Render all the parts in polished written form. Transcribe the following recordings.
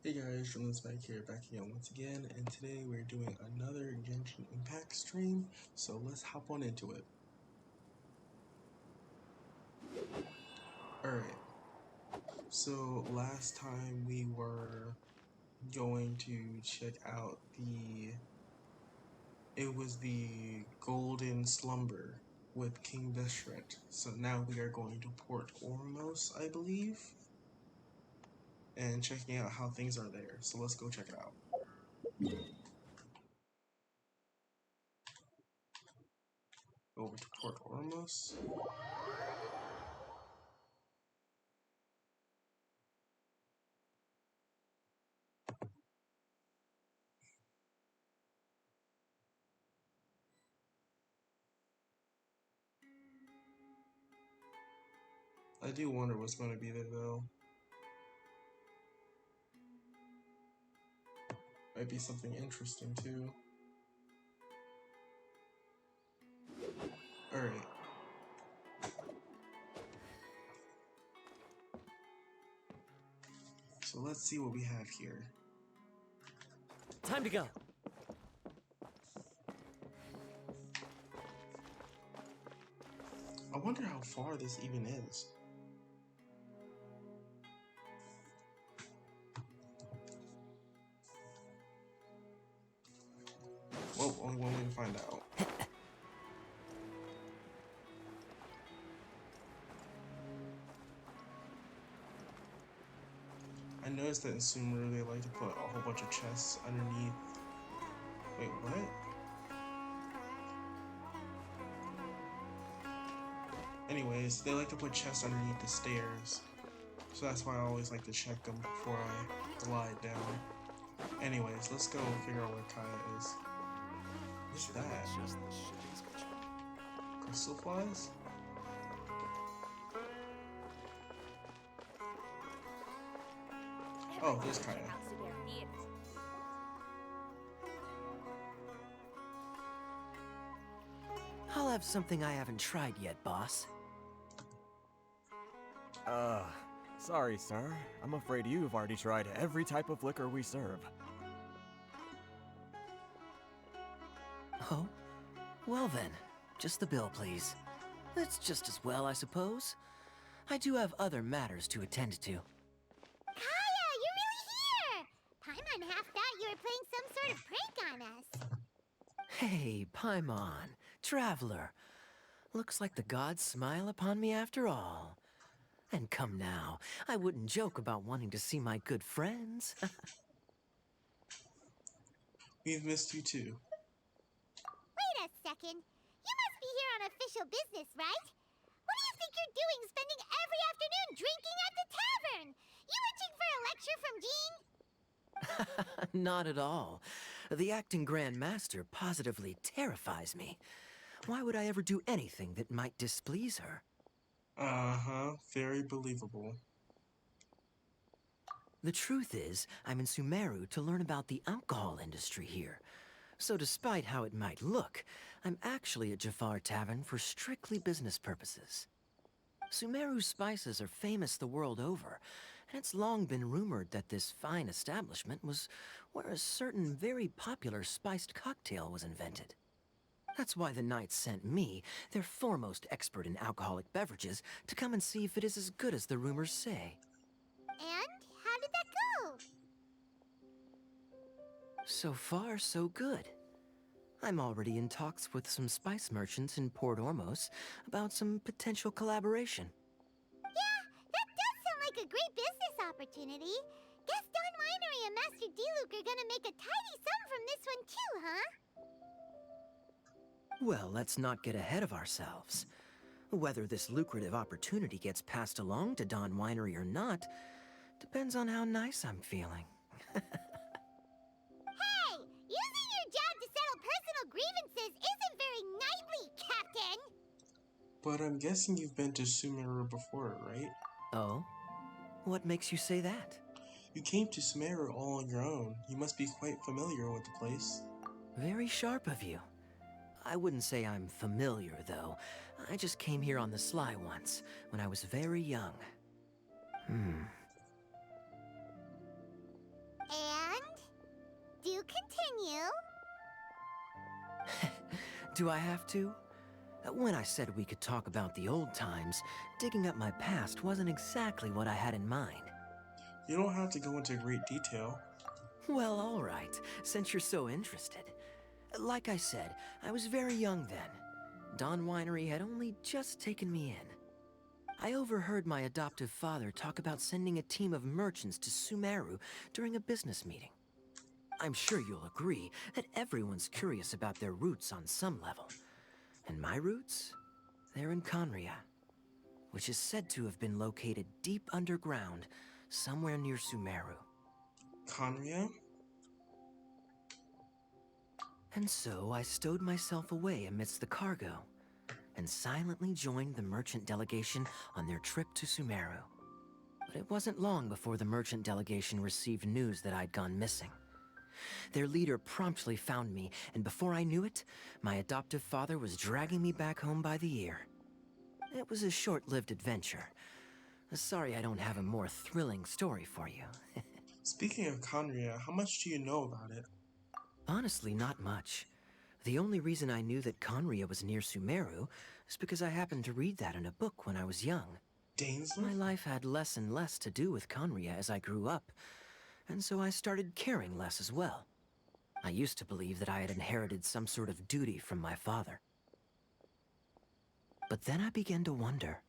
Hey guys, Jordan's back here, back again once again, and today we're doing another Genshin Impact stream, so let's hop on into it. Alright, so last time we were going to check out it was the Golden Slumber with King Veshret, so now we are going to Port Ormos, I believe, and checking out how things are there, so let's go check it out. Over to Port Ormos. I do wonder what's going to be there though. Might be something interesting too. Alright. So let's see what we have here. Time to go. I wonder how far this even is. Well, only one way to find out. I noticed that in Sumeru they like to put a whole bunch of chests underneath. Wait, what? Anyways, they like to put chests underneath the stairs. So that's why I always like to check them before I glide down. Anyways, let's go figure out where Kaya is. What's that? Crystal flies? Oh, there's Kaya. I'll have something I haven't tried yet, boss. Sorry, sir. I'm afraid you've already tried every type of liquor we serve. Oh? Well then, just the bill, please. That's just as well, I suppose. I do have other matters to attend to. Kaya, you're really here! Paimon half thought you were playing some sort of prank on us. Hey, Paimon, traveler. Looks like the gods smile upon me after all. And come now, I wouldn't joke about wanting to see my good friends. We've missed you too. Wait a second. You must be here on official business, right? What do you think you're doing spending every afternoon drinking at the tavern? You itching for a lecture from Jean? Not at all. The acting Grand Master positively terrifies me. Why would I ever do anything that might displease her? Uh-huh, very believable. The truth is, I'm in Sumeru to learn about the alcohol industry here. So despite how it might look, I'm actually at Jafar Tavern for strictly business purposes. Sumeru's spices are famous the world over, and it's long been rumored that this fine establishment was where a certain very popular spiced cocktail was invented. That's why the Knights sent me, their foremost expert in alcoholic beverages, to come and see if it is as good as the rumors say. And how did that go? So far, so good. I'm already in talks with some spice merchants in Port Ormos about some potential collaboration. Yeah, that does sound like a great business opportunity. Guess Don Winery and Master D-Luke are gonna make a tidy sum from this one too, huh? Well, let's not get ahead of ourselves. Whether this lucrative opportunity gets passed along to Don Winery or not depends on how nice I'm feeling. Hey, using your job to settle personal grievances isn't very knightly, Captain! But I'm guessing you've been to Sumeru before, right? Oh? What makes you say that? You came to Sumeru all on your own. You must be quite familiar with the place. Very sharp of you. I wouldn't say I'm familiar, though. I just came here on the sly once, when I was very young. Do I have to? When I said we could talk about the old times, digging up my past wasn't exactly what I had in mind. You don't have to go into great detail. Well, all right, since you're so interested. Like I said, I was very young then. Dawn Winery had only just taken me in. I overheard my adoptive father talk about sending a team of merchants to Sumeru during a business meeting. I'm sure you'll agree that everyone's curious about their roots on some level. And my roots? They're in Conria, which is said to have been located deep underground, somewhere near Sumeru. Conria? And so I stowed myself away amidst the cargo, and silently joined the merchant delegation on their trip to Sumeru. But it wasn't long before the merchant delegation received news that I'd gone missing. Their leader promptly found me, and before I knew it, my adoptive father was dragging me back home by the ear. It was a short-lived adventure. Sorry I don't have a more thrilling story for you. Speaking of Conria, how much do you know about it? Honestly, not much. The only reason I knew that Conria was near Sumeru is because I happened to read that in a book when I was young. Dainsleif? My life had less and less to do with Conria as I grew up, and so I started caring less as well. I used to believe that I had inherited some sort of duty from my father. But then I began to wonder.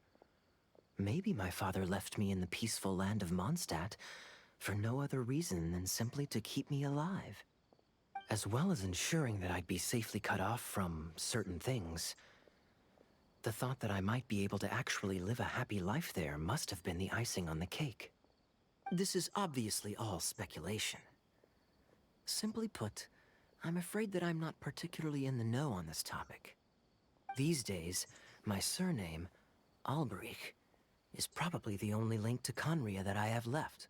Maybe my father left me in the peaceful land of Mondstadt for no other reason than simply to keep me alive. As well as ensuring that I'd be safely cut off from certain things. The thought that I might be able to actually live a happy life there must have been the icing on the cake. This is obviously all speculation. Simply put, I'm afraid that I'm not particularly in the know on this topic. These days, my surname, Alberich, is probably the only link to Conria that I have left.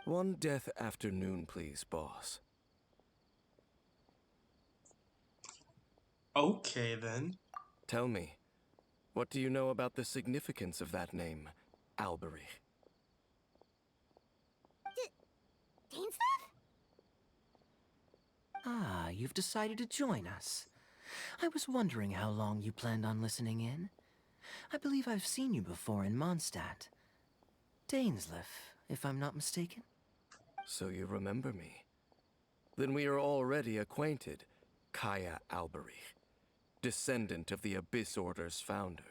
One death afternoon, please, boss. Okay, then. Tell me, what do you know about the significance of that name, Alberich? Dainsleif? Ah, you've decided to join us. I was wondering how long you planned on listening in. I believe I've seen you before in Mondstadt. Dainsleif, if I'm not mistaken. So you remember me. Then we are already acquainted, Kaya Alberich, descendant of the Abyss Order's founder.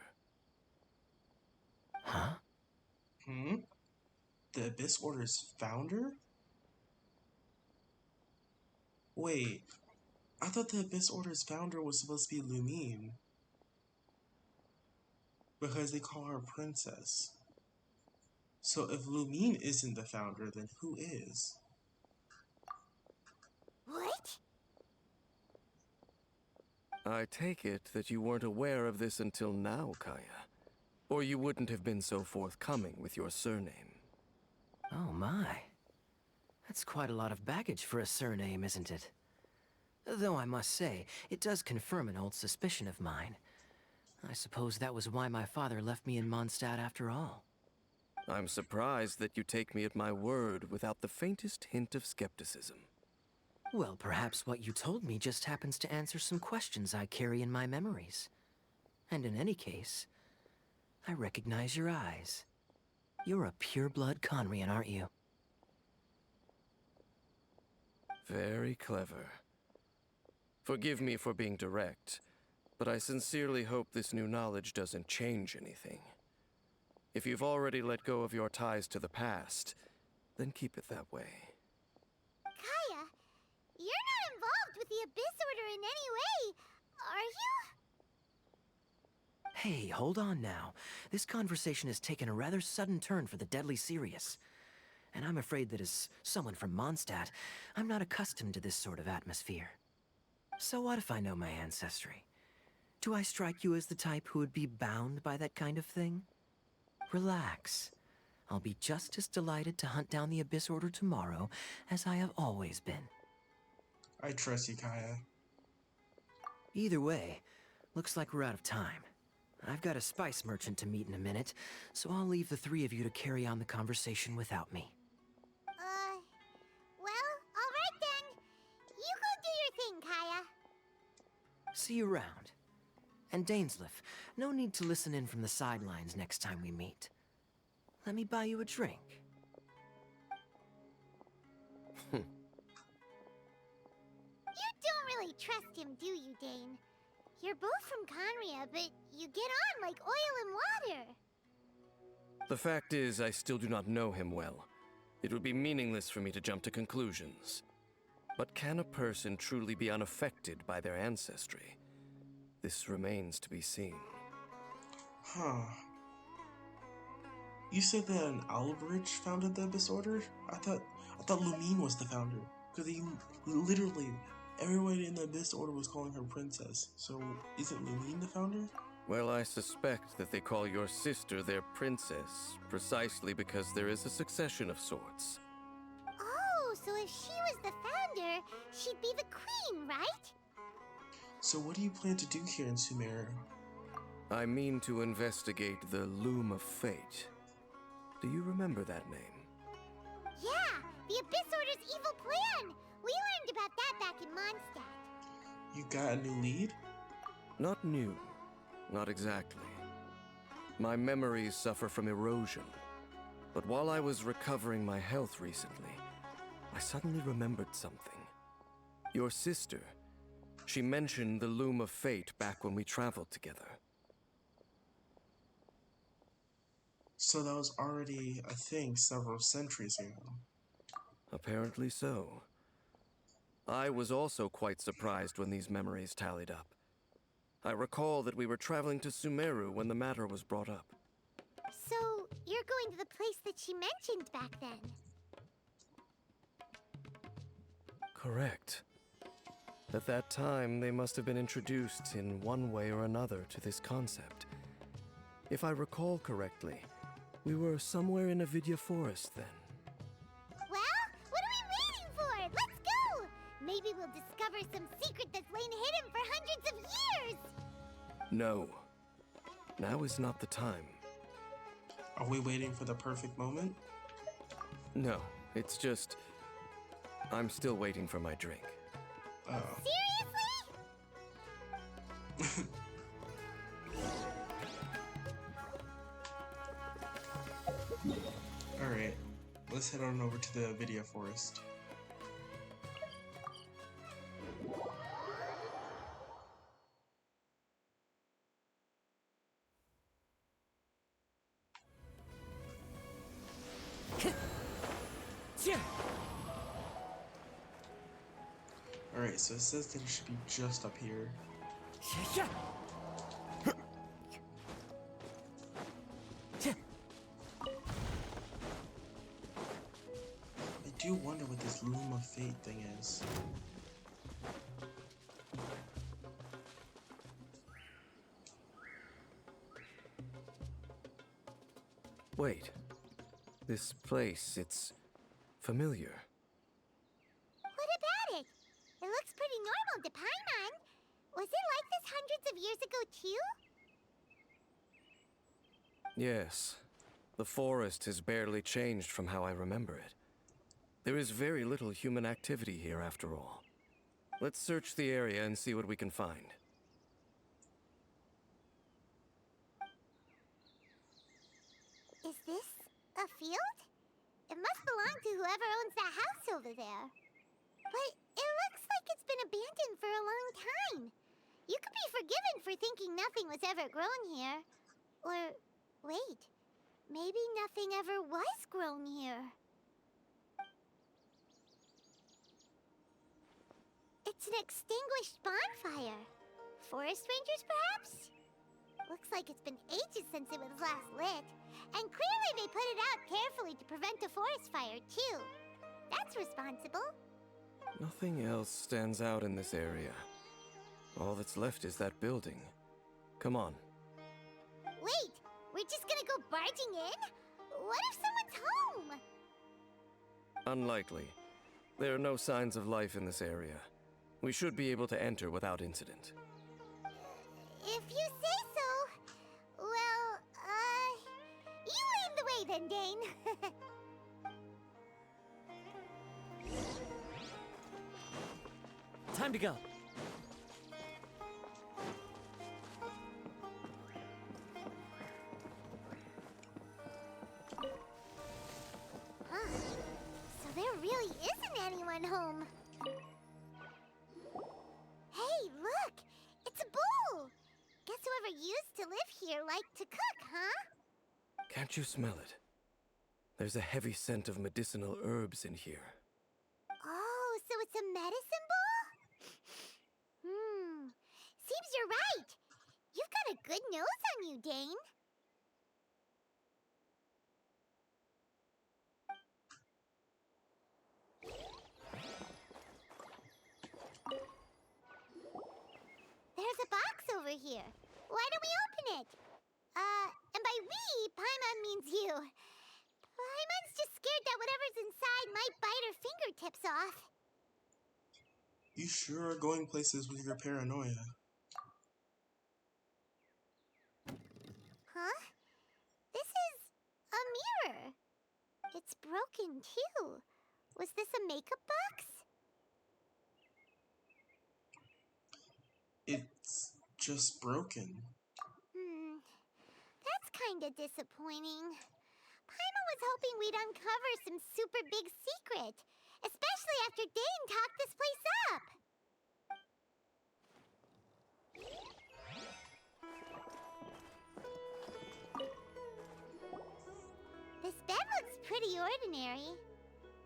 Huh? The Abyss Order's founder? Wait, I thought the Abyss Order's founder was supposed to be Lumine. Because they call her princess. So if Lumine isn't the founder, then who is? What? I take it that you weren't aware of this until now, Kaya. Or you wouldn't have been so forthcoming with your surname. Oh my. That's quite a lot of baggage for a surname, isn't it? Though I must say, it does confirm an old suspicion of mine. I suppose that was why my father left me in Mondstadt after all. I'm surprised that you take me at my word without the faintest hint of skepticism. Well, perhaps what you told me just happens to answer some questions I carry in my memories. And in any case, I recognize your eyes. You're a pure-blood Conrian, aren't you? Very clever. Forgive me for being direct, but I sincerely hope this new knowledge doesn't change anything. If you've already let go of your ties to the past, then keep it that way. Kaya, you're not involved with the Abyss Order in any way, are you? Hey, hold on now. This conversation has taken a rather sudden turn for the deadly serious. And I'm afraid that as someone from Mondstadt, I'm not accustomed to this sort of atmosphere. So what if I know my ancestry? Do I strike you as the type who would be bound by that kind of thing? Relax. I'll be just as delighted to hunt down the Abyss Order tomorrow as I have always been. I trust you, Kaya. Either way, looks like we're out of time. I've got a spice merchant to meet in a minute, so I'll leave the three of you to carry on the conversation without me. Well, alright then. You go do your thing, Kaya. See you around. And Dainsleif, no need to listen in from the sidelines next time we meet. Let me buy you a drink. You don't really trust him, do you, Dane? You're both from Conria, but you get on like oil and water. The fact is, I still do not know him well. It would be meaningless for me to jump to conclusions. But can a person truly be unaffected by their ancestry? This remains to be seen. Huh. You said that an Albridge founded the Abyss Order? I thought Lumine was the founder. Because he literally, everybody in the Abyss Order was calling her princess. So, isn't Lumine the founder? Well, I suspect that they call your sister their princess, precisely because there is a succession of sorts. Oh, so if she was the founder, she'd be the queen, right? So what do you plan to do here in Sumeru? I mean to investigate the Loom of Fate. Do you remember that name? Yeah, the Abyss Order's evil plan! We learned about that back in Mondstadt. You got a new lead? Not new. Not exactly. My memories suffer from erosion. But while I was recovering my health recently, I suddenly remembered something. Your sister. She mentioned the Loom of Fate back when we traveled together. So that was already a thing several centuries ago. Apparently so. I was also quite surprised when these memories tallied up. I recall that we were traveling to Sumeru when the matter was brought up. So, you're going to the place that she mentioned back then? Correct. At that time, they must have been introduced in one way or another to this concept. If I recall correctly, we were somewhere in Avidya Forest then. Well, what are we waiting for? Let's go! Maybe we'll discover some secret that's lain hidden for hundreds of years! No. Now is not the time. Are we waiting for the perfect moment? No, it's just... I'm still waiting for my drink. Oh. Seriously? Alright, let's head on over to the Avidya Forest. Alright, so it says that it should be just up here. I do wonder what this Loom of Fate thing is. Wait. This place, it's familiar. What about it? It looks pretty normal to Paimon. Was it like this hundreds of years ago, too? Yes. The forest has barely changed from how I remember it. There is very little human activity here after all. Let's search the area and see what we can find. Is this a field? It must belong to whoever owns that house over there. But it looks like it's been abandoned for a long time. You could be forgiven for thinking nothing was ever grown here. Or, wait, maybe nothing ever was grown here. It's an extinguished bonfire. Forest rangers, perhaps? Looks like it's been ages since it was last lit. And clearly they put it out carefully to prevent a forest fire, too. That's responsible. Nothing else stands out in this area. All that's left is that building. Come on. Wait, we're just gonna go barging in? What if someone's home? Unlikely. There are no signs of life in this area. We should be able to enter without incident. If you say so. Well, you lead the way then, Dane. Time to go. going home. Hey, look! It's a bull! Guess whoever used to live here liked to cook, huh? Can't you smell it? There's a heavy scent of medicinal herbs in here. Oh, so it's a medicine bull? Seems you're right. You've got a good nose on you, Dane. There's a box over here. Why don't we open it? And by we, Paimon means you. Paimon's just scared that whatever's inside might bite her fingertips off. You sure are going places with your paranoia. Huh? This is a mirror. It's broken, too. Was this a makeup box? It's just broken. That's kinda disappointing. Paimon was hoping we'd uncover some super big secret, especially after Dane talked this place up. This bed looks pretty ordinary.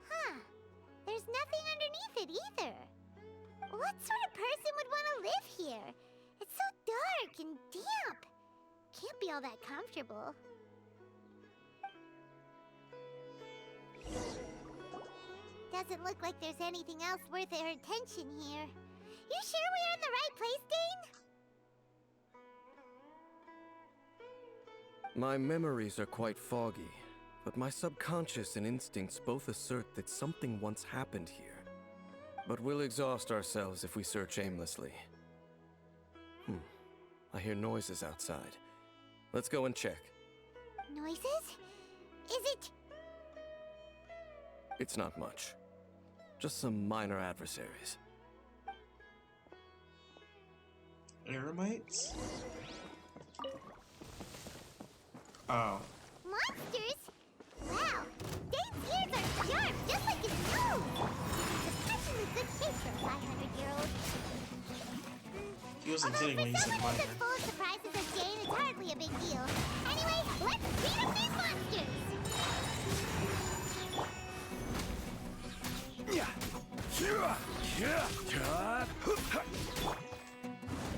Huh. There's nothing underneath it either. What sort of person would want to live here? It's so dark and damp. Can't be all that comfortable. Doesn't look like there's anything else worth our attention here. You sure we're in the right place, Dane? My memories are quite foggy, but my subconscious and instincts both assert that something once happened here. But we'll exhaust ourselves if we search aimlessly. I hear noises outside. Let's go and check. Noises? Is it... It's not much. Just some minor adversaries. Eremites? Oh. monsters? Wow, Dane's ears are sharp, just like his nose! Especially good shape for a 500-year-old. He wasn't kidding when he said For someone minor. as full of surprises as Dane, it's hardly a big deal. Anyway, let's beat up these monsters!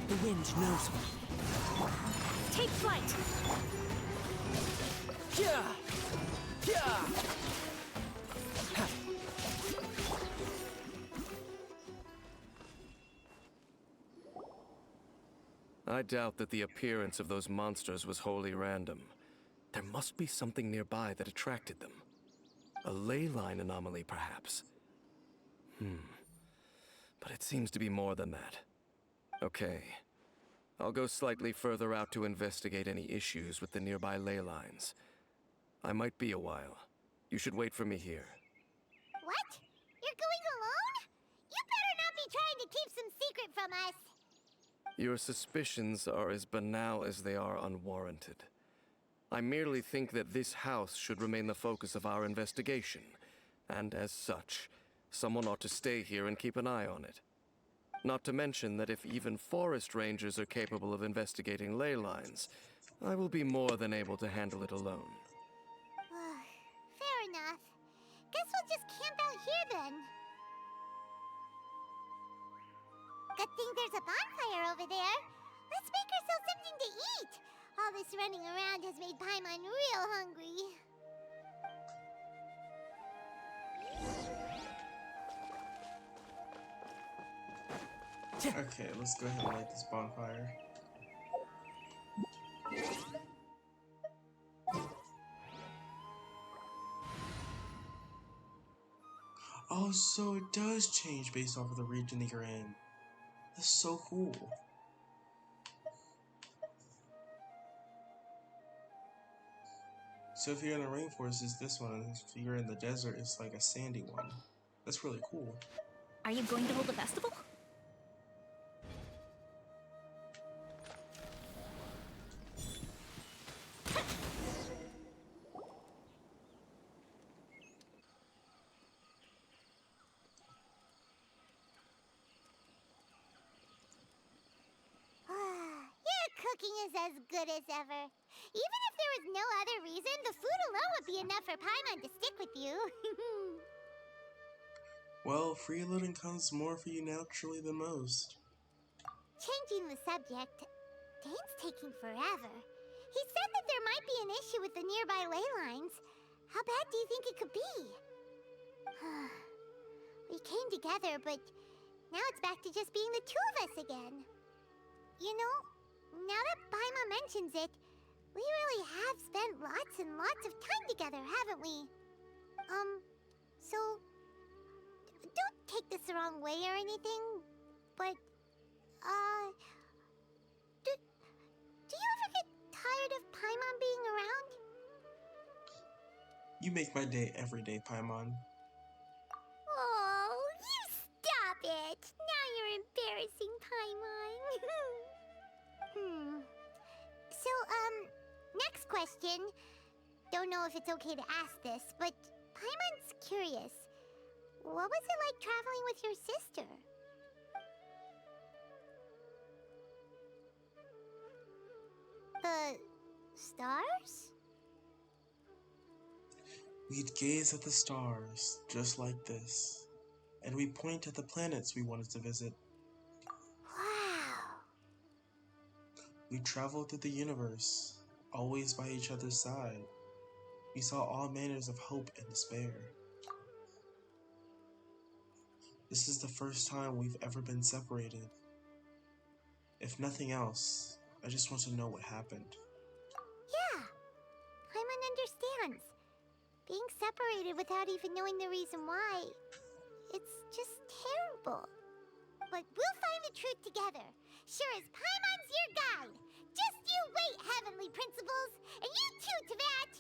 The wind knows me. Take flight! I doubt that the appearance of those monsters was wholly random. There must be something nearby that attracted them. A ley line anomaly, perhaps. But it seems to be more than that. Okay. I'll go slightly further out to investigate any issues with the nearby ley lines. I might be a while. You should wait for me here. What? You're going alone? You better not be trying to keep some secret from us. Your suspicions are as banal as they are unwarranted. I merely think that this house should remain the focus of our investigation, and as such, someone ought to stay here and keep an eye on it. Not to mention that if even forest rangers are capable of investigating ley lines, I will be more than able to handle it alone. Fair enough. Guess we'll just camp out here then. Good thing there's a bonfire over there. Let's make ourselves something to eat. All this running around has made Paimon real hungry. Okay, let's go ahead and light this bonfire. Oh, so it does change based off of the region that you're in. That's so cool. So if you're in the rainforest, it's this one. If you're in the desert, it's like a sandy one. That's really cool. Are you going to hold a festival? is as good as ever. Even if there was no other reason, the food alone would be enough for Paimon to stick with you. Well, freeloading comes more for you naturally than most. Changing the subject, Dane's taking forever. He said that there might be an issue with the nearby ley lines. How bad do you think it could be? We came together, but now it's back to just being the two of us again. You know, now that Paimon mentions it, we really have spent lots and lots of time together, haven't we? So, don't take this the wrong way or anything, but, do you ever get tired of Paimon being around? You make my day every day, Paimon. Oh, you stop it! Now you're embarrassing, Paimon. So, next question. Don't know if it's okay to ask this, but Paimon's curious. What was it like traveling with your sister? The stars? We'd gaze at the stars, just like this, and we'd point at the planets we wanted to visit. Wow. We traveled through the universe, always by each other's side. We saw all manners of hope and despair. This is the first time we've ever been separated. If nothing else, I just want to know what happened. Yeah, Paimon understands. Being separated without even knowing the reason why, it's just terrible. But we'll find the truth together. Sure as Paimon's your guide. Just you wait, Heavenly Principles, and you too, Teyvat.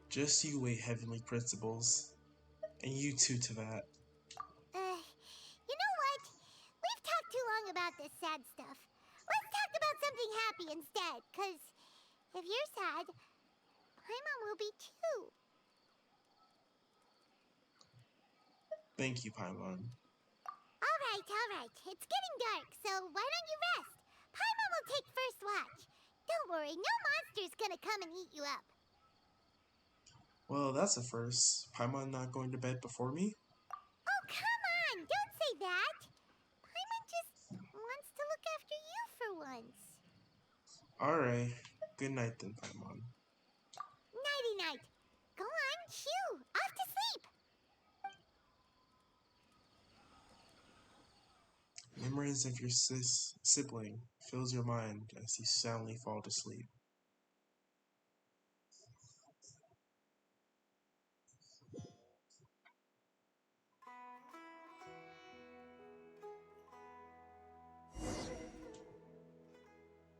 Just you wait, Heavenly Principles. And you too, Teyvat. You know what? We've talked too long about this sad stuff. Let's talk about something happy instead, because if you're sad, Paimon will be too. Thank you, Paimon. All right. It's getting dark, so why don't you rest? Paimon will take first watch. Don't worry, no monster's gonna come and eat you up. Well, that's a first. Paimon not going to bed before me? Oh, come on! Don't say that! Paimon just wants to look after you for once. Alright. Good night then, Paimon. Nighty-night. Go on, shoo! Off to sleep! Memories of your sibling fills your mind as you soundly fall to sleep.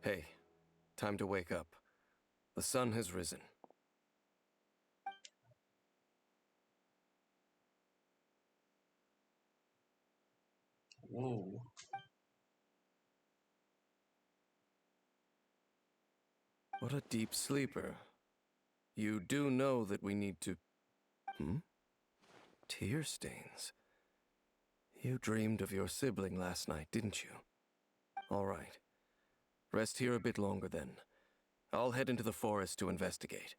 Hey, time to wake up. The sun has risen. Whoa. What a deep sleeper. You do know that we need to... Tear stains. You dreamed of your sibling last night, didn't you? All right. Rest here a bit longer then. I'll head into the forest to investigate.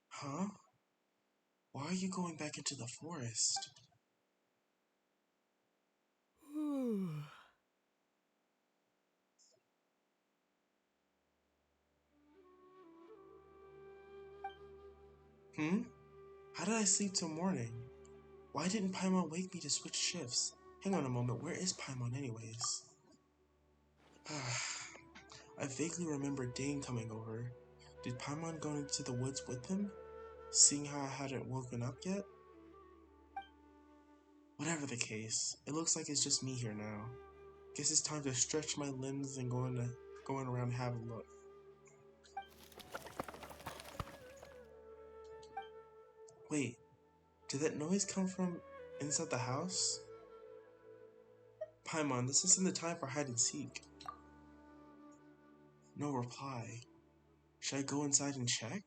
Huh? Why are you going back into the forest? How did I sleep till morning? Why didn't Paimon wake me to switch shifts? Hang on a moment, where is Paimon anyways? I vaguely remember Dane coming over. Did Paimon go into the woods with him? Seeing how I hadn't woken up yet? Whatever the case, it looks like it's just me here now. Guess it's time to stretch my limbs and going around and have a look. Wait, did that noise come from inside the house? Paimon, this isn't the time for hide and seek. No reply. Should I go inside and check?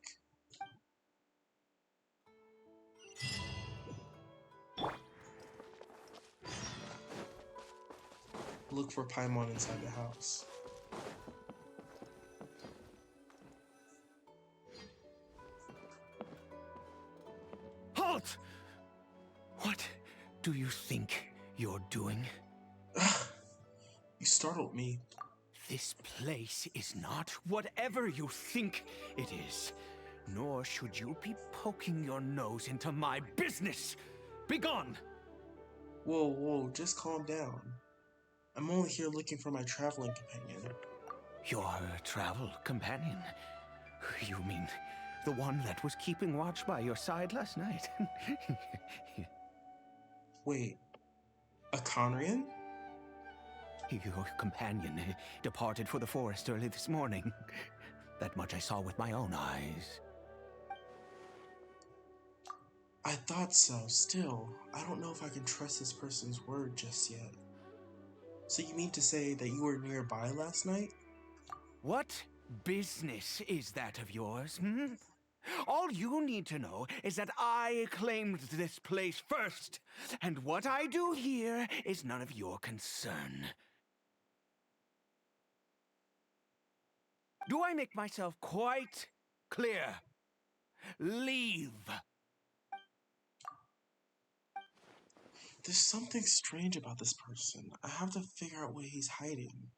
look for Paimon inside the house. Halt! What do you think you're doing? You startled me. This place is not whatever you think it is. Nor should you be poking your nose into my business. Begone! Whoa, whoa, just calm down. I'm only here looking for my traveling companion. Your travel companion? You mean the one that was keeping watch by your side last night? Wait, a Conrian? Your companion departed for the forest early this morning. That much I saw with my own eyes. I thought so. Still, I don't know if I can trust this person's word just yet. So you mean to say that you were nearby last night? What business is that of yours, hmm? All you need to know is that I claimed this place first, and what I do here is none of your concern. Do I make myself quite clear? Leave. There's something strange about this person. I have to figure out what he's hiding.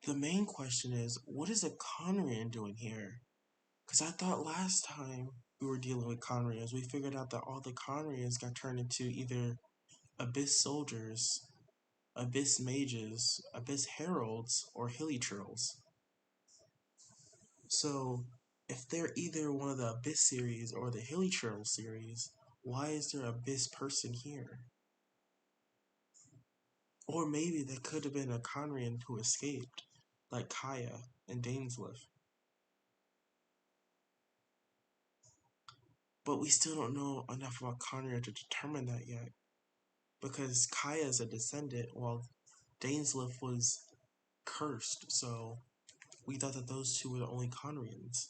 The main question is, what is a Conrian doing here? Because I thought last time we were dealing with Conrians, we figured out that all the Conrians got turned into either Abyss Soldiers, Abyss Mages, Abyss Heralds, or Hilichurls. So, if they're either one of the Abyss series or the Hilichurl series, why is there an Abyss person here? Or maybe that could have been a Conrian who escaped, like Kaya and Dainsleif. But we still don't know enough about Conrian to determine that yet. Because Kaya is a descendant, while Dainsleif was cursed, so we thought that those two were the only Conrians.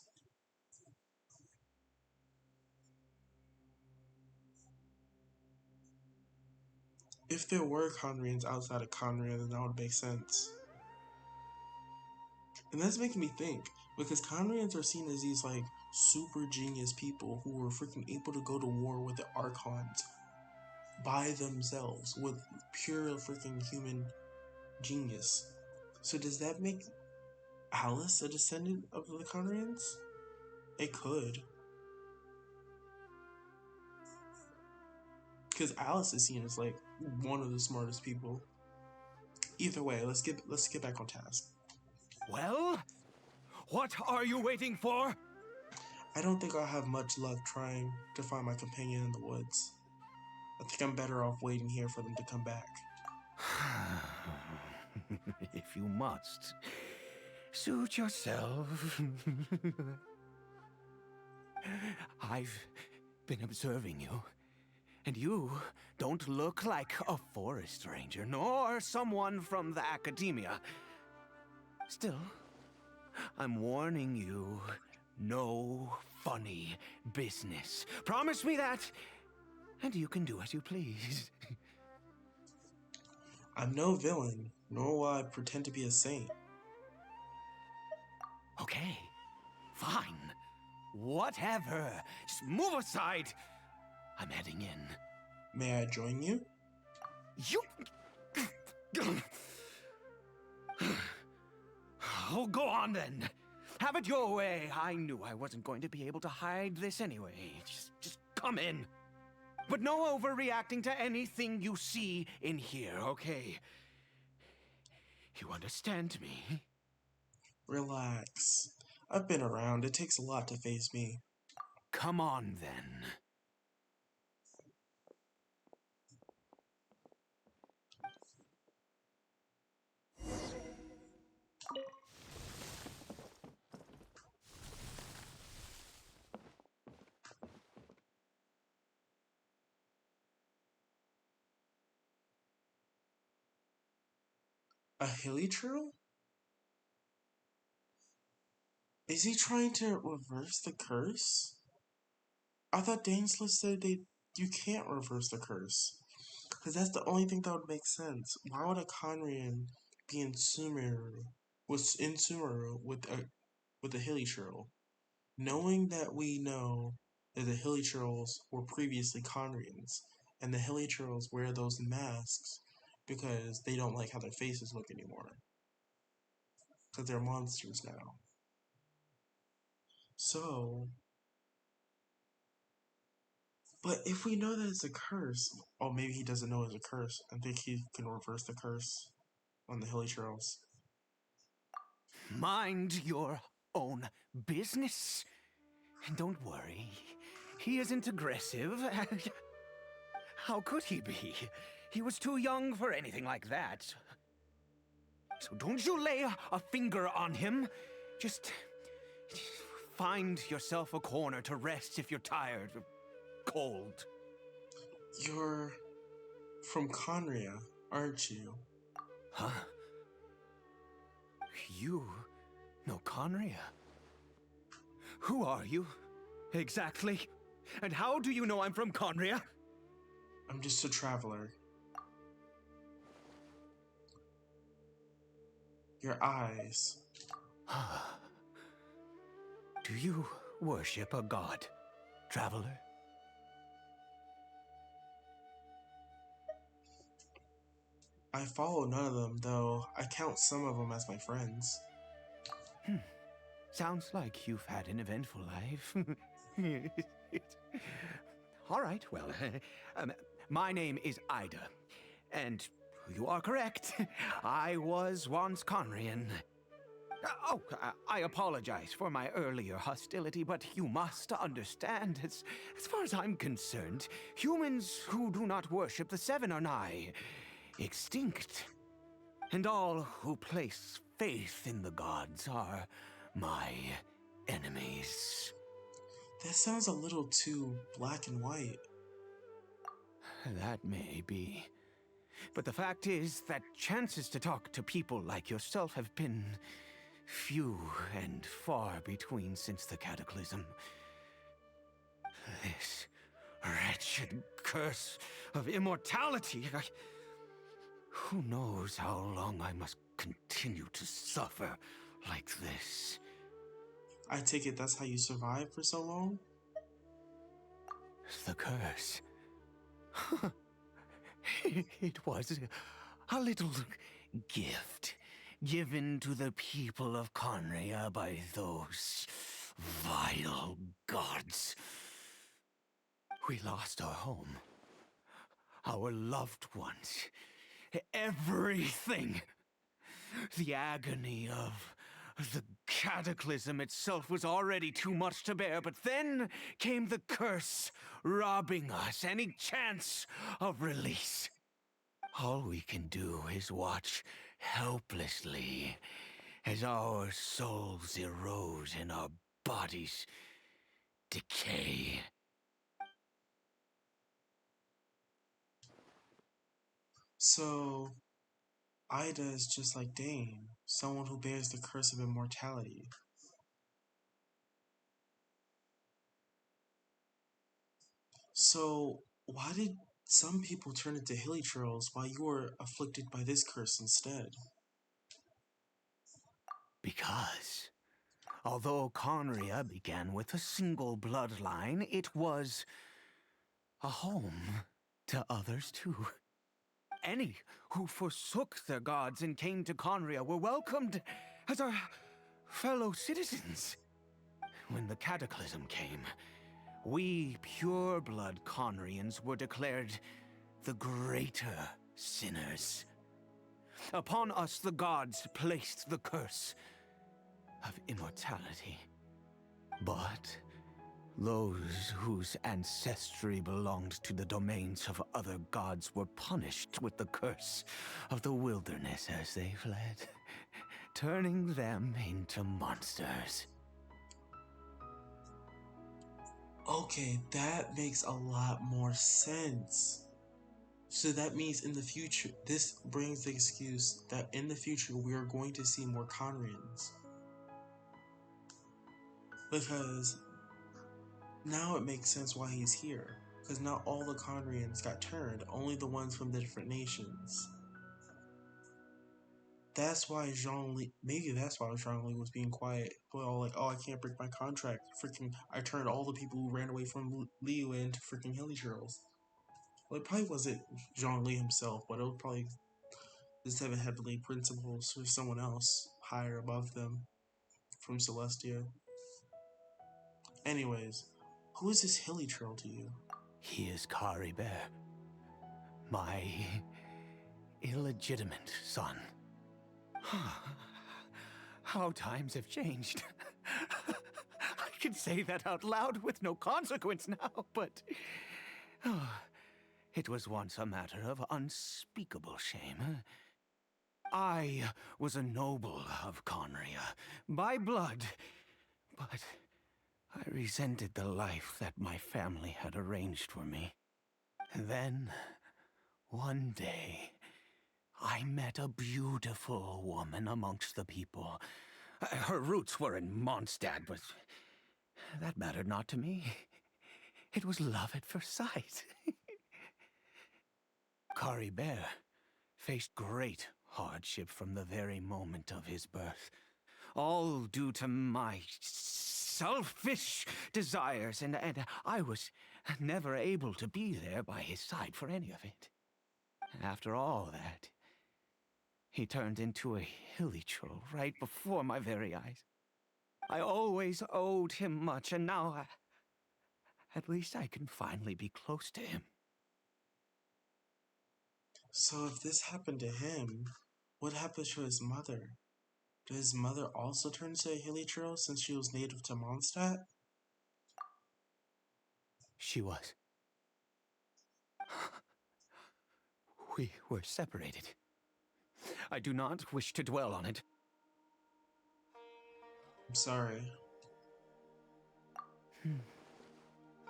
If there were Conrians outside of Conria, then that would make sense. And that's making me think, because Conrians are seen as these like super genius people who were freaking able to go to war with the Archons by themselves with pure freaking human genius. So does that make Alice a descendant of the Conrians? It could. Because Alice is seen as like one of the smartest people. Either way, let's get back on task. Well, what are you waiting for? I don't think I'll have much luck trying to find my companion in the woods. I think I'm better off waiting here for them to come back. If you must, suit yourself. I've been observing you, and you don't look like a forest ranger, nor someone from the academia. Still, I'm warning you, no funny business. Promise me that, and you can do as you please. I'm no villain, nor will I pretend to be a saint. Okay, fine. Whatever. Just move aside. I'm heading in. May I join you? You... Oh, go on then. Have it your way. I knew I wasn't going to be able to hide this anyway. Just come in. But no overreacting to anything you see in here, okay? You understand me? Relax. I've been around. It takes a lot to face me. Come on then. A Hilichurl? Is he trying to reverse the curse? I thought Dainsleif said you can't reverse the curse. Because that's the only thing that would make sense. Why would a Conrian be in Sumeru, was in Sumeru with a Hilichurl, knowing that we know that the Hilichurls were previously Conrians, and the Hilichurls wear those masks because they don't like how their faces look anymore. Because they're monsters now. So, but if we know that it's a curse, oh, maybe he doesn't know it's a curse. I think he can reverse the curse on the Hilichurls. Mind your own business. And don't worry, he isn't aggressive. How could he be? He was too young for anything like that. So don't you lay a finger on him. Just find yourself a corner to rest if you're tired or cold. You're from Conria, aren't you? Huh? You know Conria? Who are you, exactly? And how do you know I'm from Conria? I'm just a traveler. Your eyes. Do you worship a god, traveler? I follow none of them, though I count some of them as my friends. Sounds like you've had an eventful life. All right, well, my name is Ida, and you are correct. I was once Conrian. I apologize for my earlier hostility, but you must understand, as far as I'm concerned, humans who do not worship the Seven are nigh extinct. And all who place faith in the gods are my enemies. That sounds a little too black and white. That may be. But the fact is that chances to talk to people like yourself have been few and far between since the cataclysm. This wretched curse of immortality. Who knows how long I must continue to suffer like this? I take it that's how you survived for so long? The curse. It was a little gift given to the people of Conria by those vile gods. We lost our home, our loved ones, everything. The agony of the cataclysm itself was already too much to bear, but then came the curse, robbing us any chance of release. All we can do is watch helplessly as our souls erode and our bodies decay. So, Ida is just like Dane, someone who bears the curse of immortality. So, why did some people turn into Hilichurls while you were afflicted by this curse instead? Because, although Conria began with a single bloodline, it was a home to others too. Any who forsook their gods and came to Conria were welcomed as our fellow citizens. When the cataclysm came, we pure-blood Conrians were declared the greater sinners. Upon us the gods placed the curse of immortality. But those whose ancestry belonged to the domains of other gods were punished with the curse of the wilderness as they fled, turning them into monsters. Okay, that makes a lot more sense. So that means in the future, this brings the excuse that in the future we are going to see more Conrians. Because now it makes sense why he's here. Because not all the Conrians got turned, only the ones from the different nations. That's why maybe that's why Zhongli was being quiet. Well, like, oh, I can't break my contract. Freaking, I turned all the people who ran away from Liu into freaking Hilichurls. Well, it probably wasn't Zhongli himself, but it was probably the seven heavenly principles or someone else higher above them from Celestia. Anyways, who is this Hilichurl to you? He is Caribert, my illegitimate son. How times have changed. I can say that out loud with no consequence now, but it was once a matter of unspeakable shame. I was a noble of Conria, by blood, but I resented the life that my family had arranged for me. And then, one day, I met a beautiful woman amongst the people. Her roots were in Mondstadt, but that mattered not to me. It was love at first sight. Caribert faced great hardship from the very moment of his birth, all due to my selfish desires, and I was never able to be there by his side for any of it. After all that, he turned into a Hilichurl right before my very eyes. I always owed him much, and now at least I can finally be close to him. So if this happened to him, what happened to his mother? Did his mother also turn into a Hilichurl since she was native to Mondstadt? She was. We were separated. I do not wish to dwell on it. I'm sorry.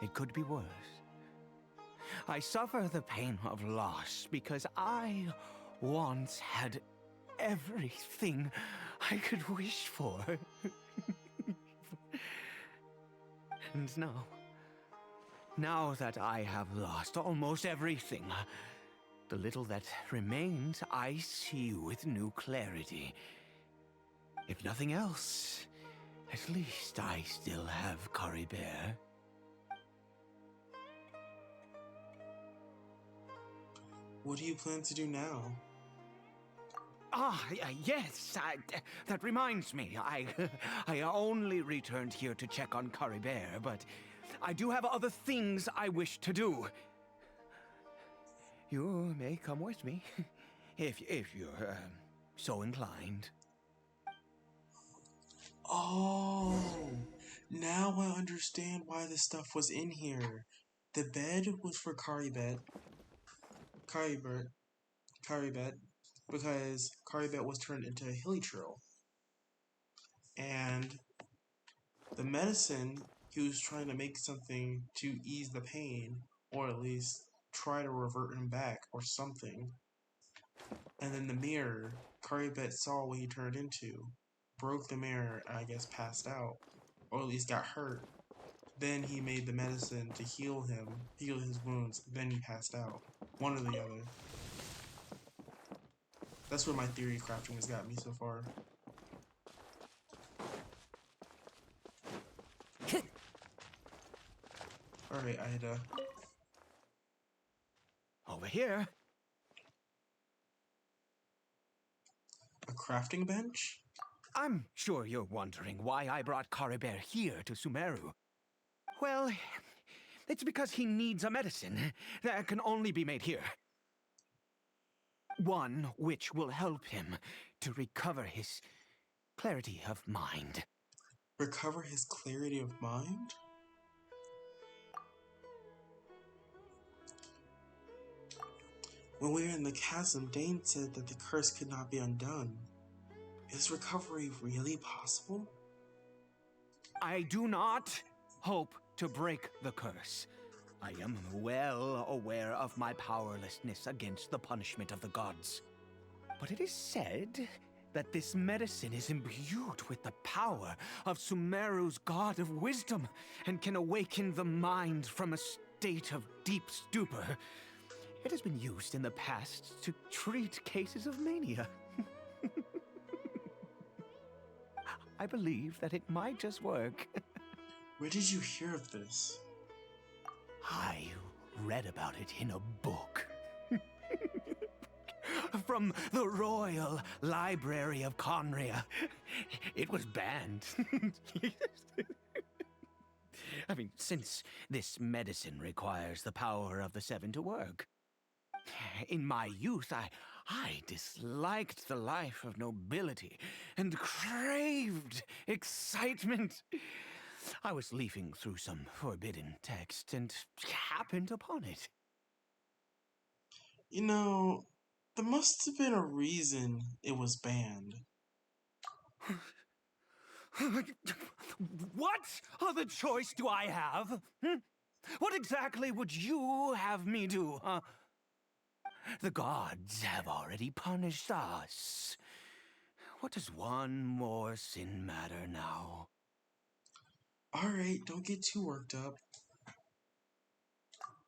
It could be worse. I suffer the pain of loss because I once had everything I could wish for. And now that I have lost almost everything, the little that remains I see with new clarity. If nothing else, at least I still have Caribert. What do you plan to do now? Yes, that reminds me. I only returned here to check on Caribert, but I do have other things I wish to do. You may come with me, if you're so inclined. Oh, now I understand why this stuff was in here. The bed was for Caribert, because Caribert was turned into a Hilichurl. And the medicine, he was trying to make something to ease the pain, or at least try to revert him back, or something. And then the mirror, Caribert saw what he turned into, broke the mirror, and I guess passed out, or at least got hurt. Then he made the medicine to heal his wounds, then he passed out. One or the other. That's where my theory crafting has got me so far. Alright, Ida. Over here. A crafting bench? I'm sure you're wondering why I brought Caribert here to Sumeru. Well, it's because he needs a medicine that can only be made here. One which will help him to recover his clarity of mind. Recover his clarity of mind? When we were in the chasm, Dane said that the curse could not be undone. Is recovery really possible? I do not hope to break the curse. I am well aware of my powerlessness against the punishment of the gods. But it is said that this medicine is imbued with the power of Sumeru's god of wisdom and can awaken the mind from a state of deep stupor. It has been used in the past to treat cases of mania. I believe that it might just work. Where did you hear of this? I read about it in a book. From the Royal Library of Conria. It was banned. I mean, since this medicine requires the power of the Seven to work. In my youth, I disliked the life of nobility and craved excitement. I was leafing through some forbidden text and happened upon it. You know, there must have been a reason it was banned. What other choice do I have? What exactly would you have me do, huh? The gods have already punished us. What does one more sin matter now? Alright, don't get too worked up.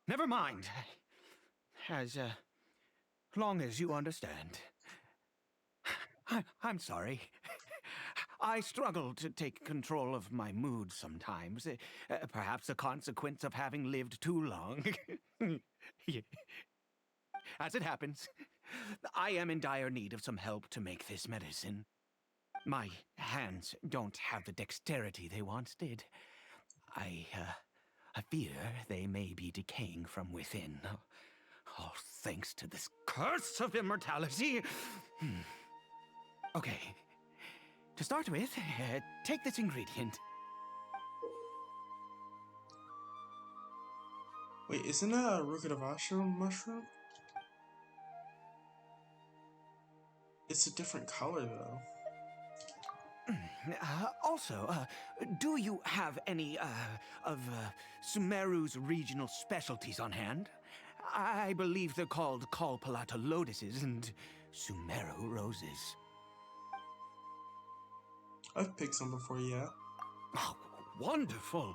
Never mind. As long as you understand. I'm sorry. I struggle to take control of my mood sometimes. Perhaps a consequence of having lived too long. As it happens, I am in dire need of some help to make this medicine. My hands don't have the dexterity they once did. I fear they may be decaying from within. All thanks to this curse of immortality. Okay. To start with, take this ingredient. Wait, isn't that a Rukadavasha mushroom? It's a different color, though. Also, do you have any, of Sumeru's regional specialties on hand? I believe they're called Kalpalata lotuses and Sumeru roses. I've picked some before, yeah. Oh, wonderful!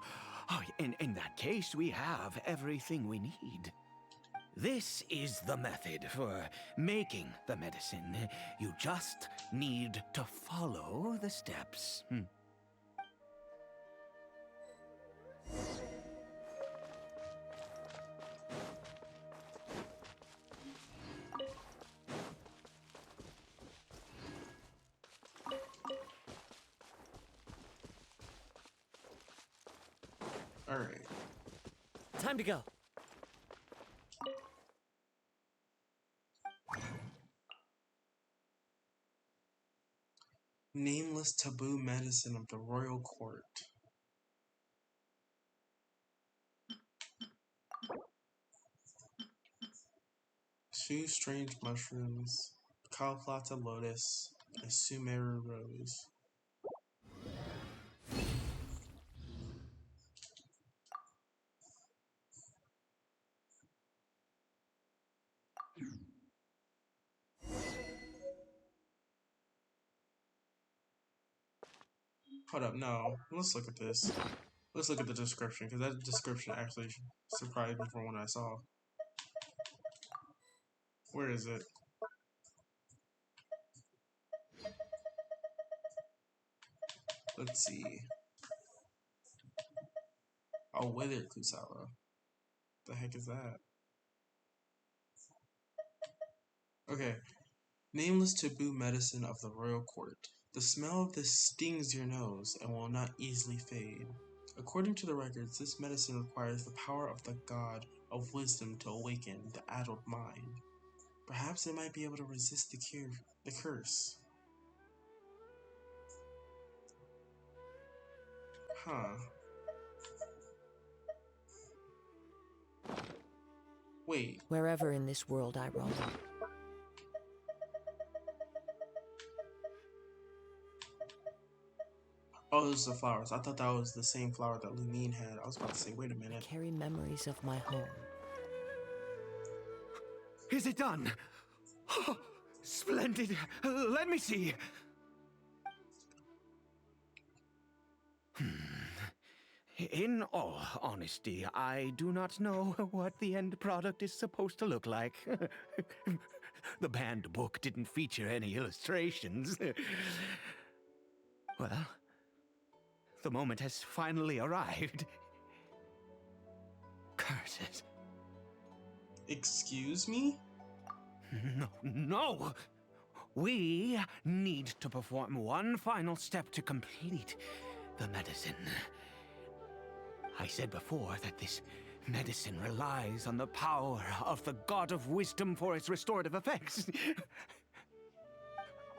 Oh, in that case, we have everything we need. This is the method for making the medicine. You just need to follow the steps. Alright. Time to go. Nameless taboo medicine of the royal court. Two strange mushrooms, Kalplata lotus, and Sumeru rose. Hold up, no. Let's look at this. Let's look at the description, because that description actually surprised me from what I saw. Where is it? Let's see. Oh, withered Kusara. The heck is that? Okay. Nameless taboo medicine of the royal court. The smell of this stings your nose and will not easily fade. According to the records, this medicine requires the power of the god of wisdom to awaken the addled mind. Perhaps it might be able to resist the curse. Huh. Wait. Wherever in this world I roam. Oh, those are the flowers. I thought that was the same flower that Lumine had. I was about to say, wait a minute. Carry memories of my home. Is it done? Splendid. Let me see. In all honesty, I do not know what the end product is supposed to look like. The banned book didn't feature any illustrations. Well, the moment has finally arrived. Curses. Excuse me? No! We need to perform one final step to complete the medicine. I said before that this medicine relies on the power of the God of Wisdom for its restorative effects.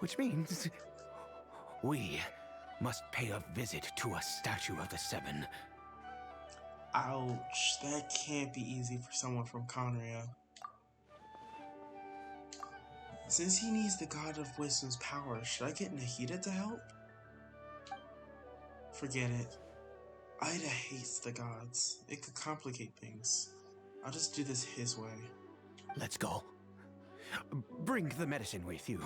Which means we must pay a visit to a statue of the Seven. Ouch, that can't be easy for someone from Conria. Since he needs the God of Wisdom's power, should I get Nahida to help? Forget it. Ida hates the gods. It could complicate things. I'll just do this his way. Let's go. Bring the medicine with you.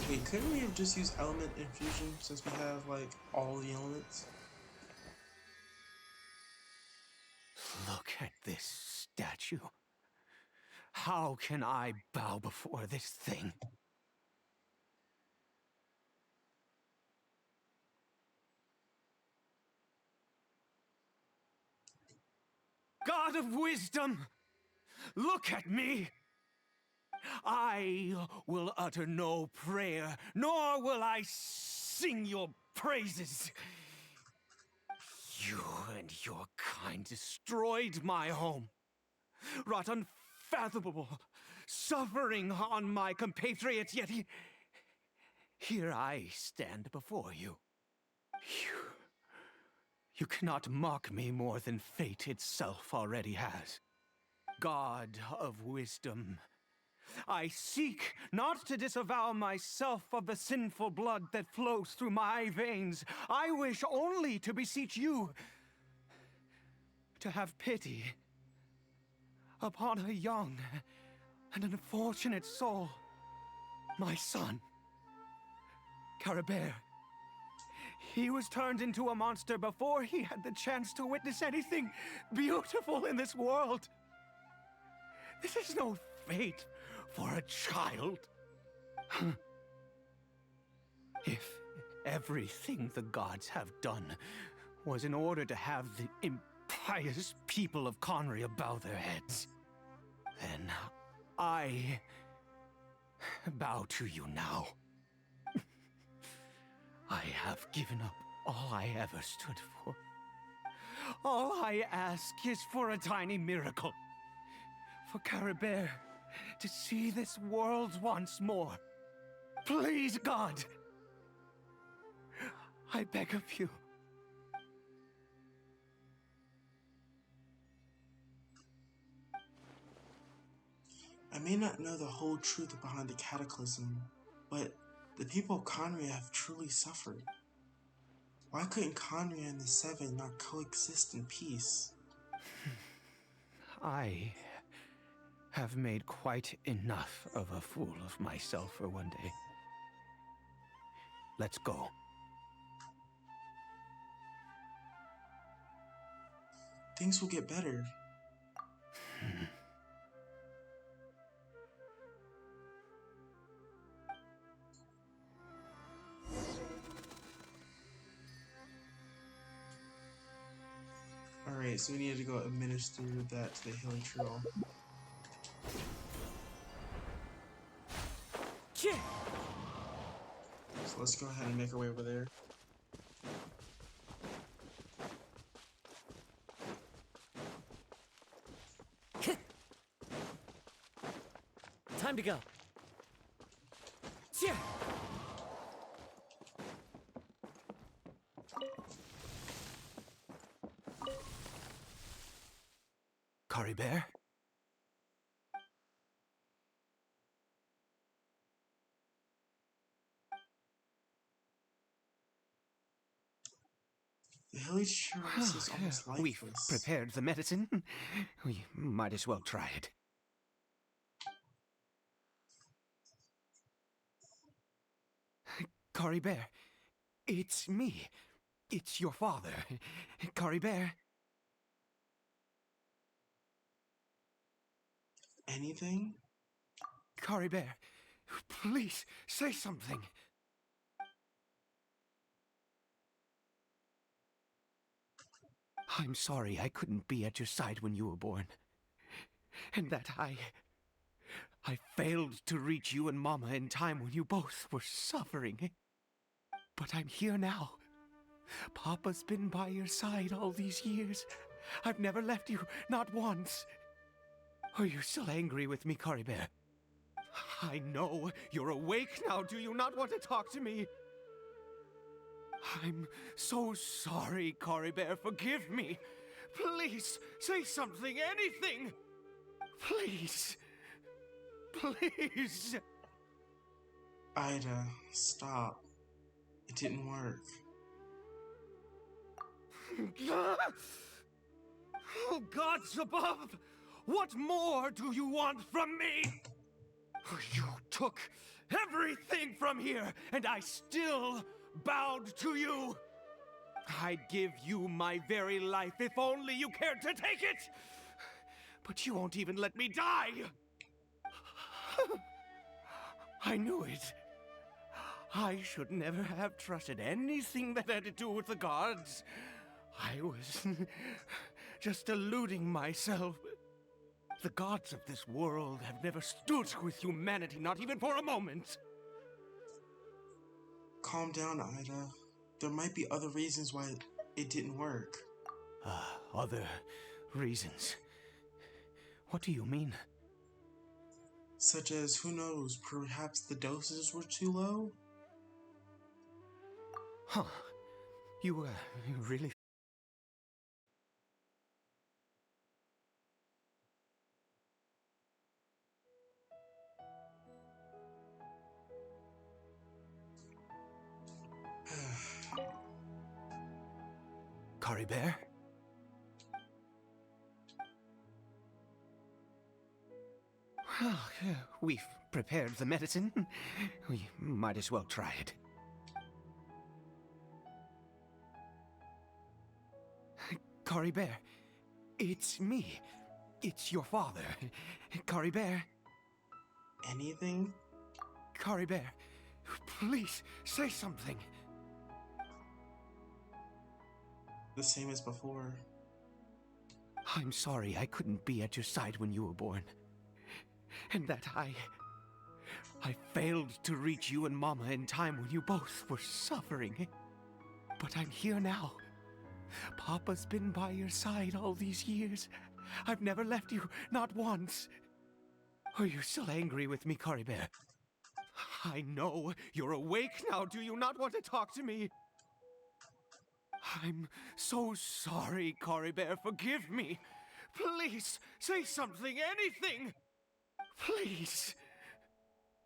Wait, couldn't we have just used element infusion since we have, like, all the elements? Look at this statue. How can I bow before this thing? God of Wisdom, look at me! I will utter no prayer, nor will I sing your praises. You and your kind destroyed my home, wrought unfathomable suffering on my compatriots, yet here I stand before you. You cannot mock me more than fate itself already has. God of Wisdom, I seek not to disavow myself of the sinful blood that flows through my veins. I wish only to beseech you to have pity upon a young and unfortunate soul, my son, Caribert. He was turned into a monster before he had the chance to witness anything beautiful in this world. This is no fate for a child. If everything the gods have done was in order to have the impious people of Conria bow their heads, then I bow to you now. I have given up all I ever stood for. All I ask is for a tiny miracle. For Caribert to see this world once more. Please, God! I beg of you. I may not know the whole truth behind the cataclysm, but the people of Conria have truly suffered. Why couldn't Conria and the Seven not coexist in peace? I have made quite enough of a fool of myself for one day. Let's go. Things will get better. Alright, so we need to go administer that to the Hilly Trail. So let's go ahead and make our way over there. Time to go. Caribert? really sure this is almost We've lifeless. prepared the medicine. We might as well try it. Caribert, it's me. It's your father. Caribert. Anything? Caribert, please say something. I'm sorry I couldn't be at your side when you were born. And that I failed to reach you and Mama in time when you both were suffering. But I'm here now. Papa's been by your side all these years. I've never left you, not once. Are you still angry with me, Caribert? I know you're awake now. Do you not want to talk to me? I'm so sorry, Caribert. Forgive me. Please, say something, anything. Please. Please. Ida, stop. It didn't work. Oh, gods above! What more do you want from me? You took everything from here, and I still bowed to you. I'd give you my very life if only you cared to take it. But you won't even let me die. I knew it. I should never have trusted anything that had to do with the gods. I was just deluding myself. The gods of this world have never stood with humanity, not even for a moment. Calm down, Ida. There might be other reasons why it didn't work. Other reasons? What do you mean? Such as, who knows, perhaps the doses were too low? Huh. You really... Caribert? Well, we've prepared the medicine. We might as well try it. Caribert, it's me. It's your father. Caribert. Anything? Caribert, please say something. The same as before. I'm sorry I couldn't be at your side when you were born. And that I failed to reach you and Mama in time when you both were suffering. But I'm here now. Papa's been by your side all these years. I've never left you, not once. Are you still angry with me, Caribert? I know you're awake now. Do you not want to talk to me? I'm so sorry, Caribert. Forgive me. Please, say something, anything. Please.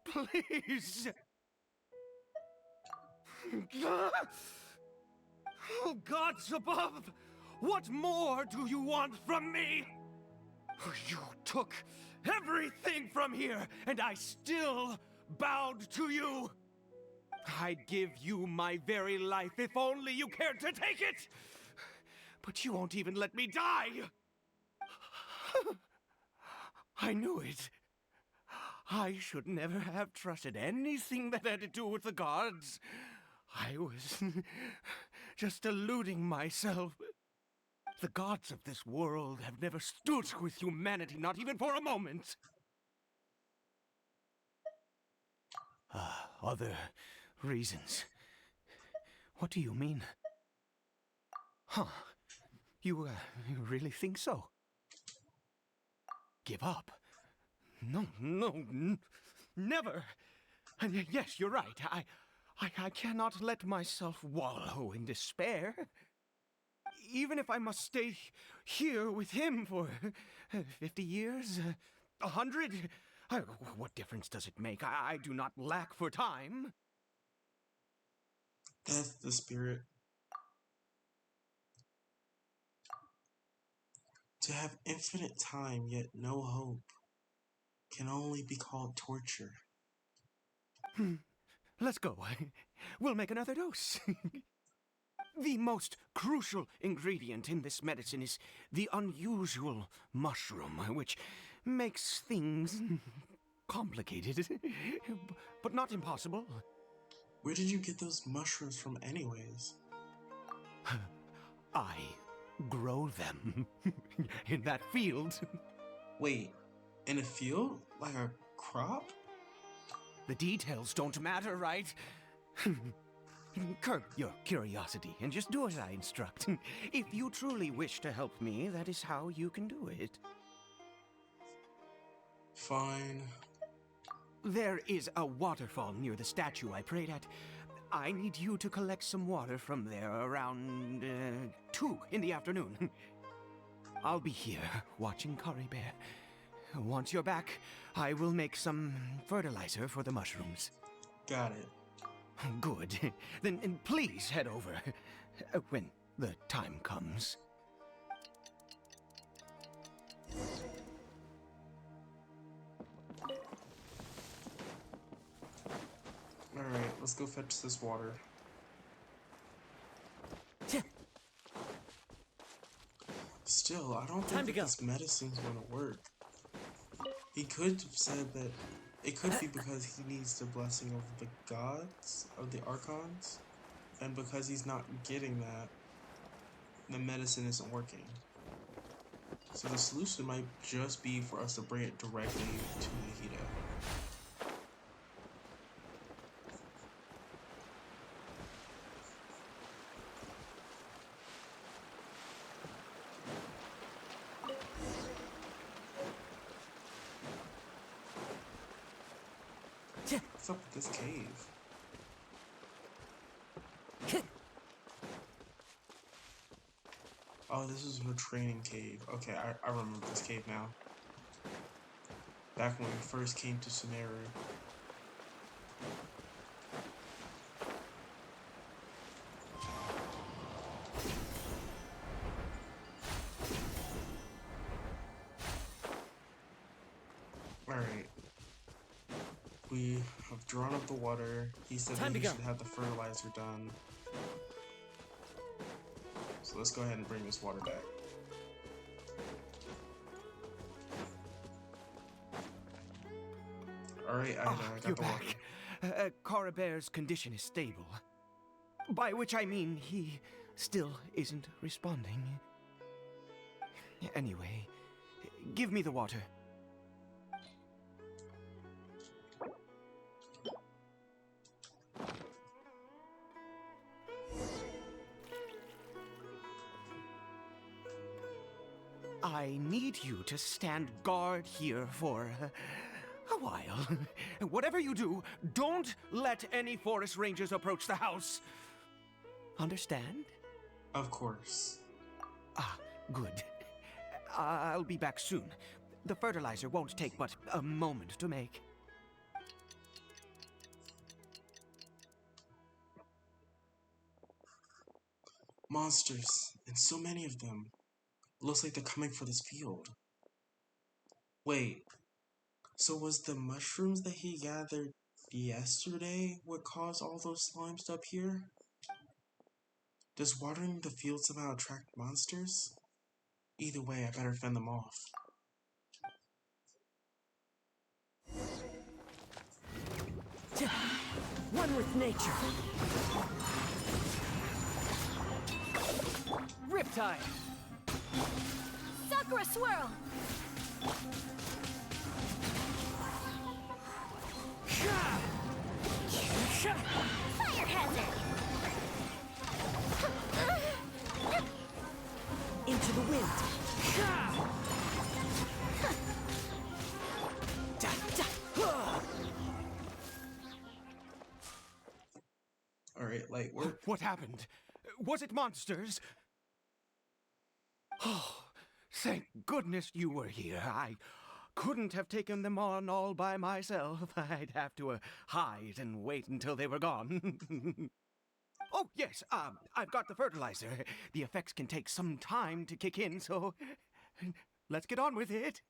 Please. Oh, gods above! What more do you want from me? You took everything from here, and I still bowed to you. I'd give you my very life if only you cared to take it. But you won't even let me die. I knew it. I should never have trusted anything that had to do with the gods. I was just deluding myself. The gods of this world have never stood with humanity, not even for a moment. Other reasons? What do you mean? Huh. You really think so? Give up? No, never. And yes, you're right. I cannot let myself wallow in despair. Even if I must stay here with him for 50 years, 100, what difference does it make? I do not lack for time. That's the spirit. To have infinite time yet no hope can only be called torture. Let's go. We'll make another dose. The most crucial ingredient in this medicine is the unusual mushroom, which makes things complicated, but not impossible. Where did you get those mushrooms from anyways? I grow them in that field. Wait, in a field? Like a crop? The details don't matter, right? Curb your curiosity and just do as I instruct. If you truly wish to help me, that is how you can do it. Fine. There is a waterfall near the statue I prayed at. I need you to collect some water from there around 2 in the afternoon. I'll be here watching Caribert. Once you're back, I will make some fertilizer for the mushrooms. Got it. Good. Then please head over when the time comes. Alright, let's go fetch this water. Still, I don't think that this medicine's gonna work. He could have said that it could be because he needs the blessing of the gods, of the archons, and because he's not getting that, the medicine isn't working. So the solution might just be for us to bring it directly to Nahida. What's up with this cave? Oh, this is her training cave. Okay, I remember this cave now. Back when we first came to Sumeru. Alright. We have drawn up the water. He said that he should have the fertilizer done. So let's go ahead and bring this water back. Alright, I got you're the back. water. Caribert's condition is stable. By which I mean he still isn't responding. Anyway, give me the water. I need you to stand guard here for a while. Whatever you do, don't let any forest rangers approach the house. Understand? Of course. Ah, good. I'll be back soon. The fertilizer won't take but a moment to make. Monsters, and so many of them. Looks like they're coming for this field. Wait, so was the mushrooms that he gathered yesterday what caused all those slimes to appear? Does watering the field somehow attract monsters? Either way, I better fend them off. One with nature. Riptide. Sakura swirl! Fire hazard! Into the wind. Alright, light work. What happened? Was it monsters? Oh, thank goodness you were here. I couldn't have taken them on all by myself. I'd have to hide and wait until they were gone. Oh, yes, I've got the fertilizer. The effects can take some time to kick in, so Let's get on with it.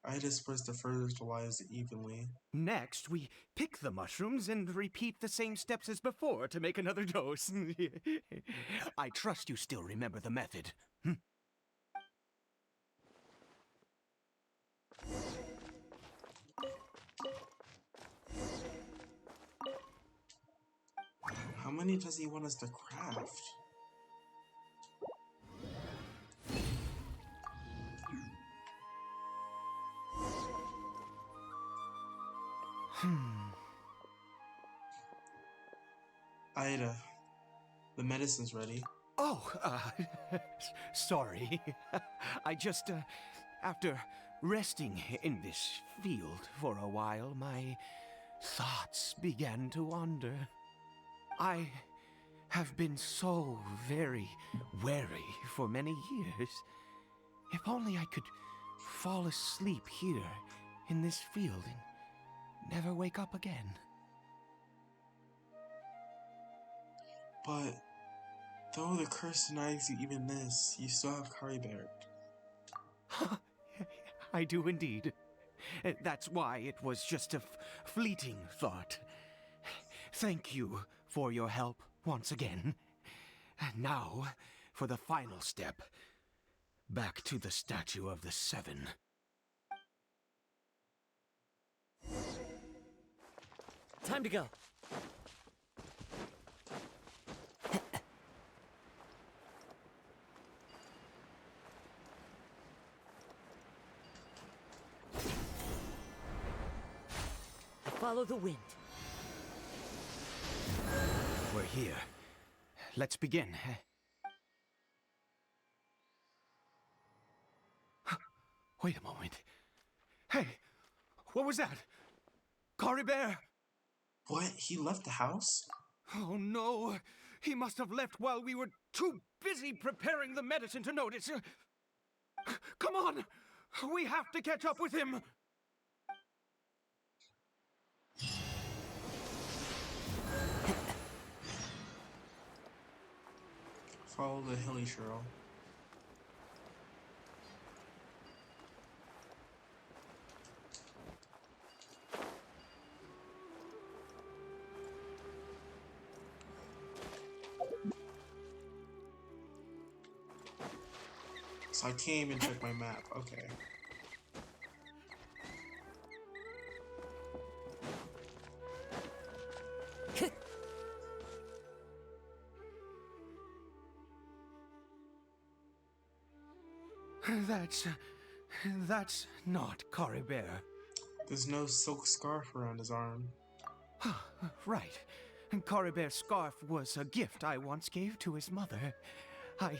I disperse the fertilizers evenly. Next, we pick the mushrooms and repeat the same steps as before to make another dose. I trust you still remember the method. How many does he want us to craft? Ida, the medicine's ready. Oh, sorry. I just, after resting in this field for a while, my thoughts began to wander. I have been so very wary for many years. If only I could fall asleep here in this field and never wake up again. But though the curse denies you even this, you still have Caribert. I do indeed. That's why it was just a fleeting thought. Thank you for your help once again. And now, for the final step. Back to the Statue of the Seven. Time to go. Follow the wind. We're here. Let's begin. Wait a moment. Hey, what was that? Caribert! What? He left the house? Oh no! He must have left while we were too busy preparing the medicine to notice. Come on! We have to catch up with him! Follow the hilly trail. So I can't even check my map. Okay. That's not Caribert. There's no silk scarf around his arm. Right. Caribert's scarf was a gift I once gave to his mother. I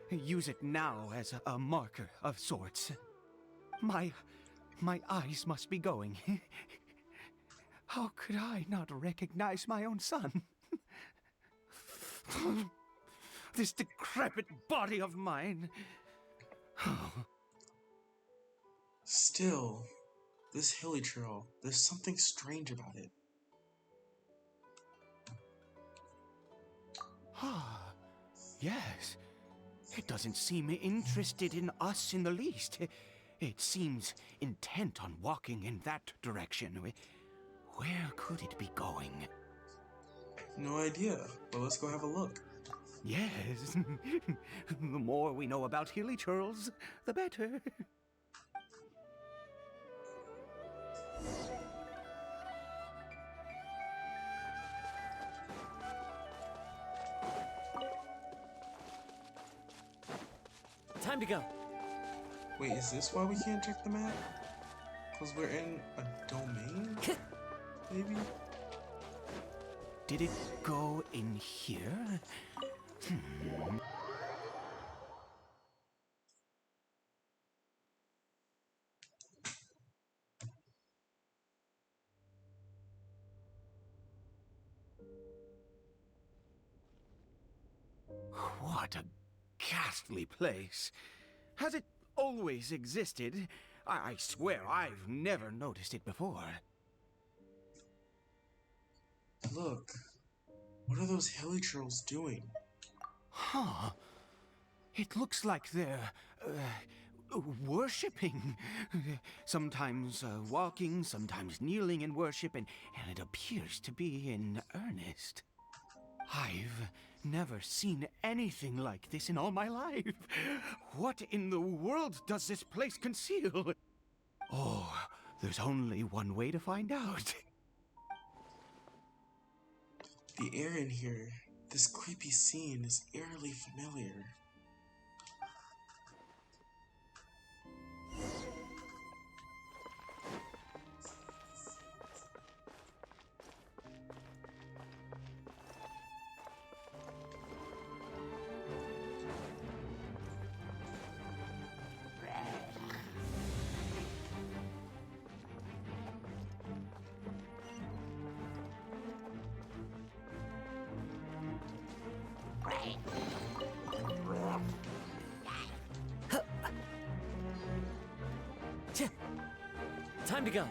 use it now as a marker of sorts. My eyes must be going. How could I not recognize my own son? This decrepit body of mine. Still, this hilly trail, there's something strange about it. Yes. It doesn't seem interested in us in the least. It seems intent on walking in that direction. Where could it be going? No idea, but let's go have a look. Yes. The more we know about hilly churls, the better. Time to go. Wait, is this why we can't check the map? Because we're in a domain? Maybe? Did it go in here? What a ghastly place. Has it always existed? I swear I've never noticed it before. Look. What are those hilly trolls doing? Huh. It looks like they're worshipping. Sometimes walking, sometimes kneeling in worship, and it appears to be in earnest. I've never seen anything like this in all my life. What in the world does this place conceal? Oh, there's only one way to find out. The air in here, this creepy scene is eerily familiar. Time to go.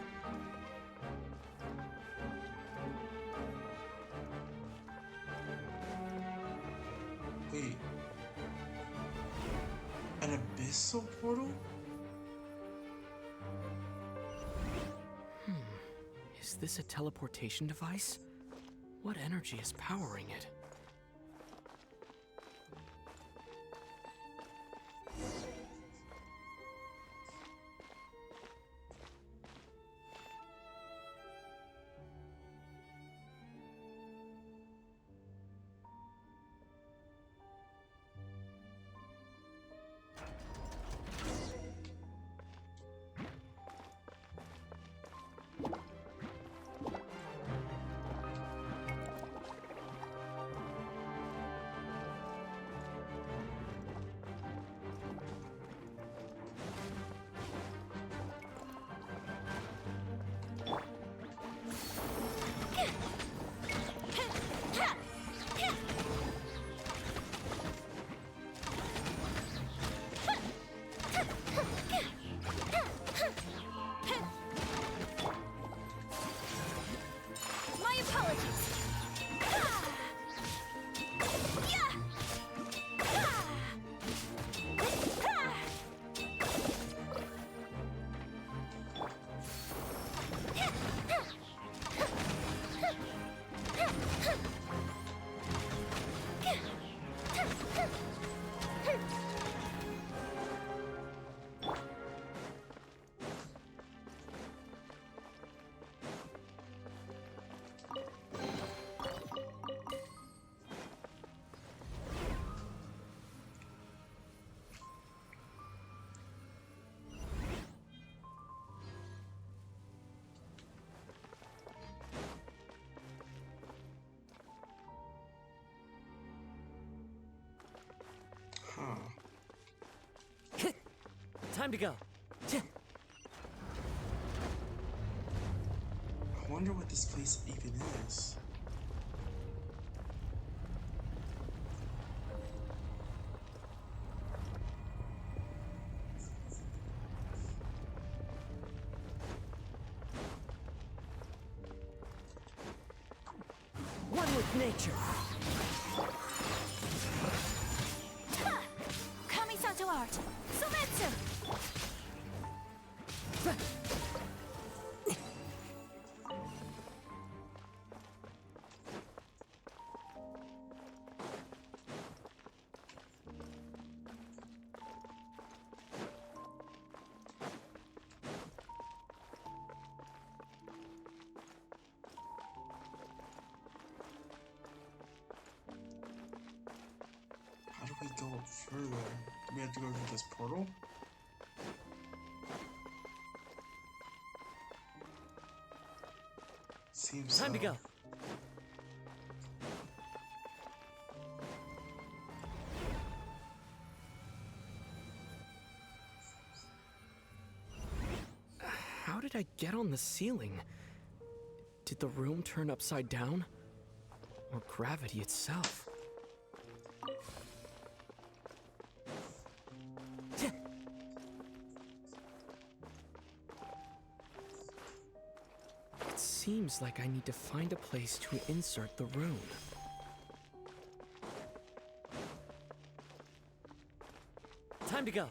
Wait. An abyssal portal? Is this a teleportation device? What energy is powering it? My apologies. Huh. Time to go. I wonder what this place even is. One with nature. Kamisato art. Sometsu. How do we go further? Do we have to go through this portal? Seems Time to so. go. How did I get on the ceiling? Did the room turn upside down? Or gravity itself? It seems like I need to find a place to insert the rune. Time to go.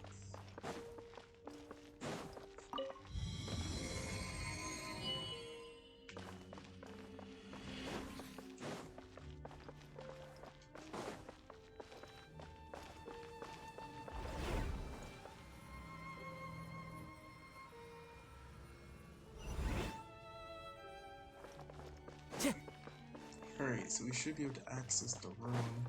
Alright, so we should be able to access the room.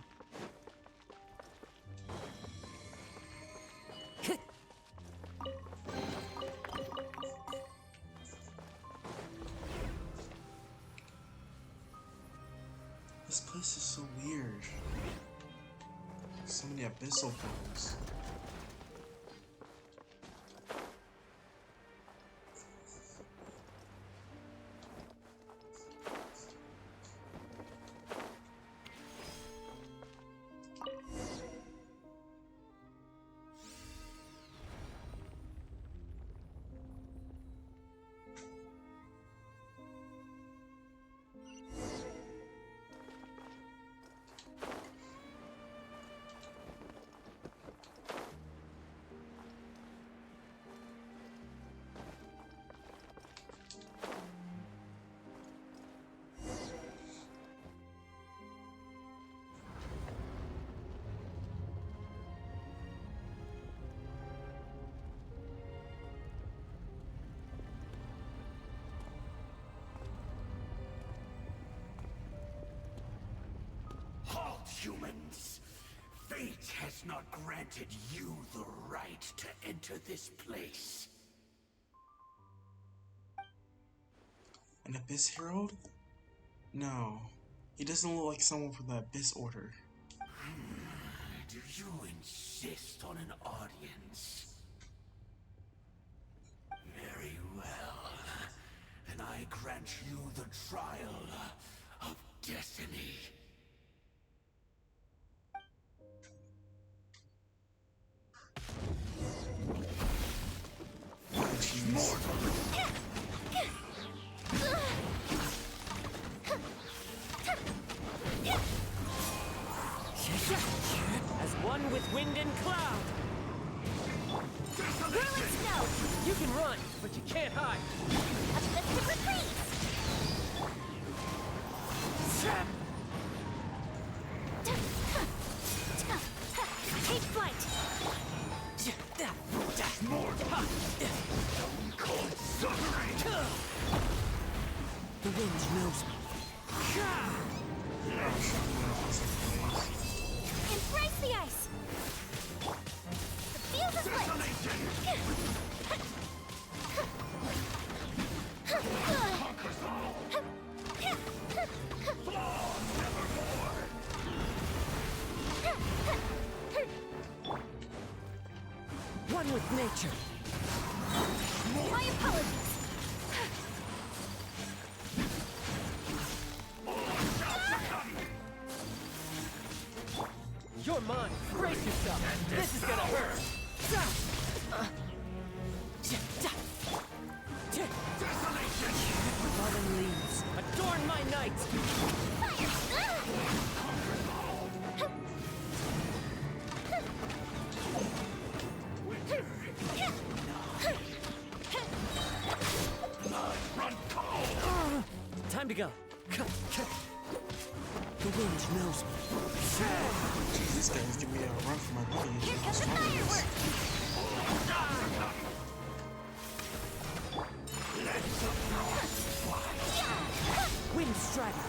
This place is so weird. So many abyssal portals. Halt, humans! Fate has not granted you the right to enter this place. An Abyss Herald? No. He doesn't look like someone from the Abyss Order. Do you insist on an audience? Very well. Then I grant you the trial of destiny. As one with wind and cloud. Ruin snow! You can run, but you can't hide. Uplifted retreat! Take flight! The wind knows me. Embrace the ice! The field is lit! One with nature. My apologies! You're mine. Brace yourself. This is gonna hurt. Fallen leaves. Adorn my night. Time to go. The wind knows me. Jeez, this guy's giving me a run for my money. Here comes the fireworks! Wind strike.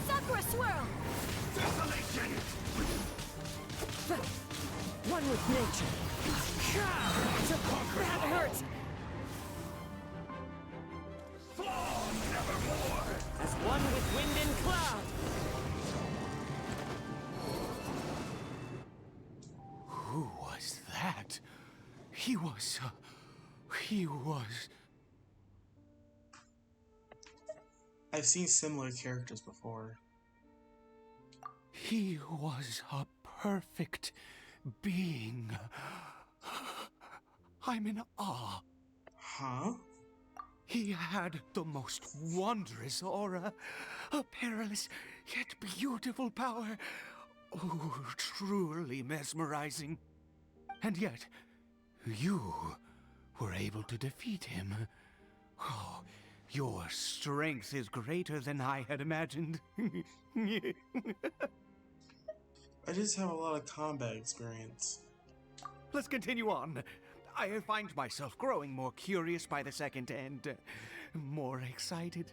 Sakura swirl! One with nature. That hurts. As one with wind and cloud. Who was that? He was... I've seen similar characters before. He was a perfect being. I'm in awe. Huh? He had the most wondrous aura, a perilous yet beautiful power. Oh, truly mesmerizing. And yet, you were able to defeat him. Oh, your strength is greater than I had imagined. I just have a lot of combat experience. Let's continue on. I find myself growing more curious by the second and more excited.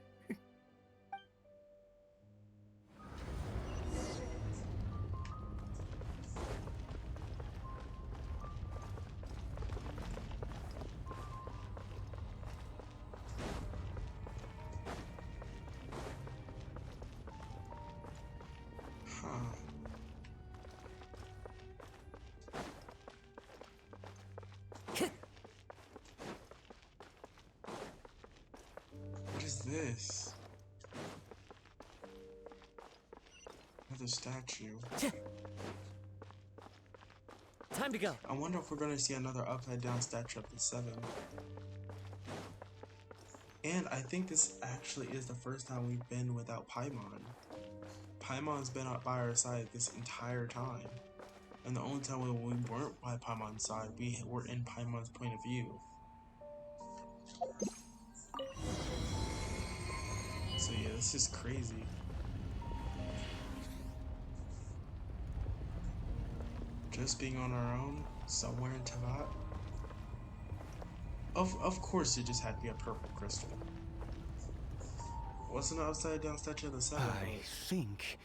Huh. What is this? Another statue. Time to go. I wonder if we're going to see another upside down statue of the 7. And I think this actually is the first time we've been without Paimon. Paimon's been by our side this entire time. And the only time when we weren't by Paimon's side, we were in Paimon's point of view. So yeah, this is crazy. Just being on our own, somewhere in Teyvat. Of course it just had to be a purple crystal. What's an upside down statue of the 7? I think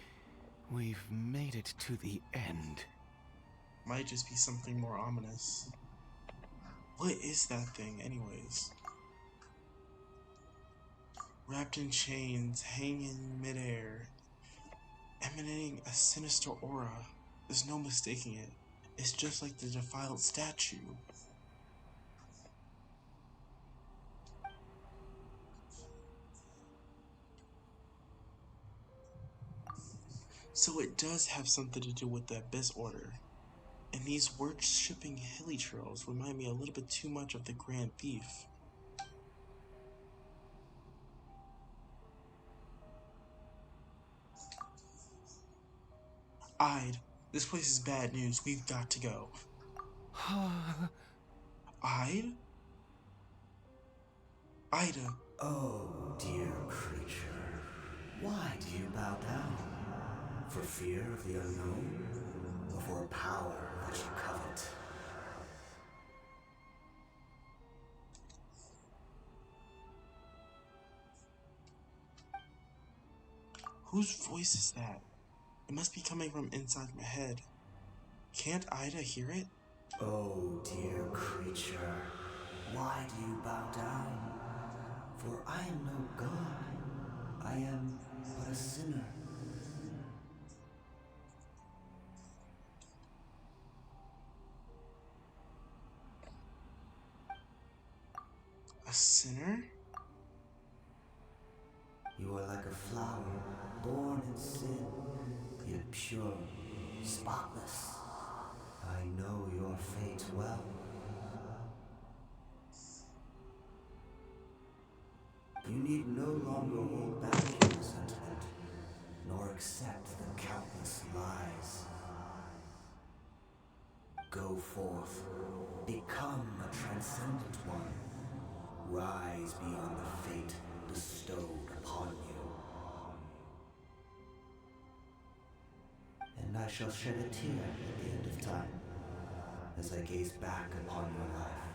we've made it to the end. Might just be something more ominous. What is that thing anyways? Wrapped in chains, hanging in midair, emanating a sinister aura. There's no mistaking it. It's just like the defiled statue. So it does have something to do with the Abyss Order. And these worshipping hilly trails remind me a little bit too much of the Grand Thief. Ide, this place is bad news. We've got to go. Ide? Ida. Oh, dear creature. Why do you bow down? For fear of the unknown? Or for a power that you covet? Whose voice is that? It must be coming from inside my head. Can't Ida hear it? Oh, dear creature. Why do you bow down? For I am no god. I am but a sinner. A sinner? You are like a flower, born in sin, yet pure, spotless. I know your fate well. You need no longer hold back your resentment, nor accept the countless lies. Go forth, become a transcendent one. Rise beyond the fate bestowed upon you. And I shall shed a tear at the end of time, as I gaze back upon your life.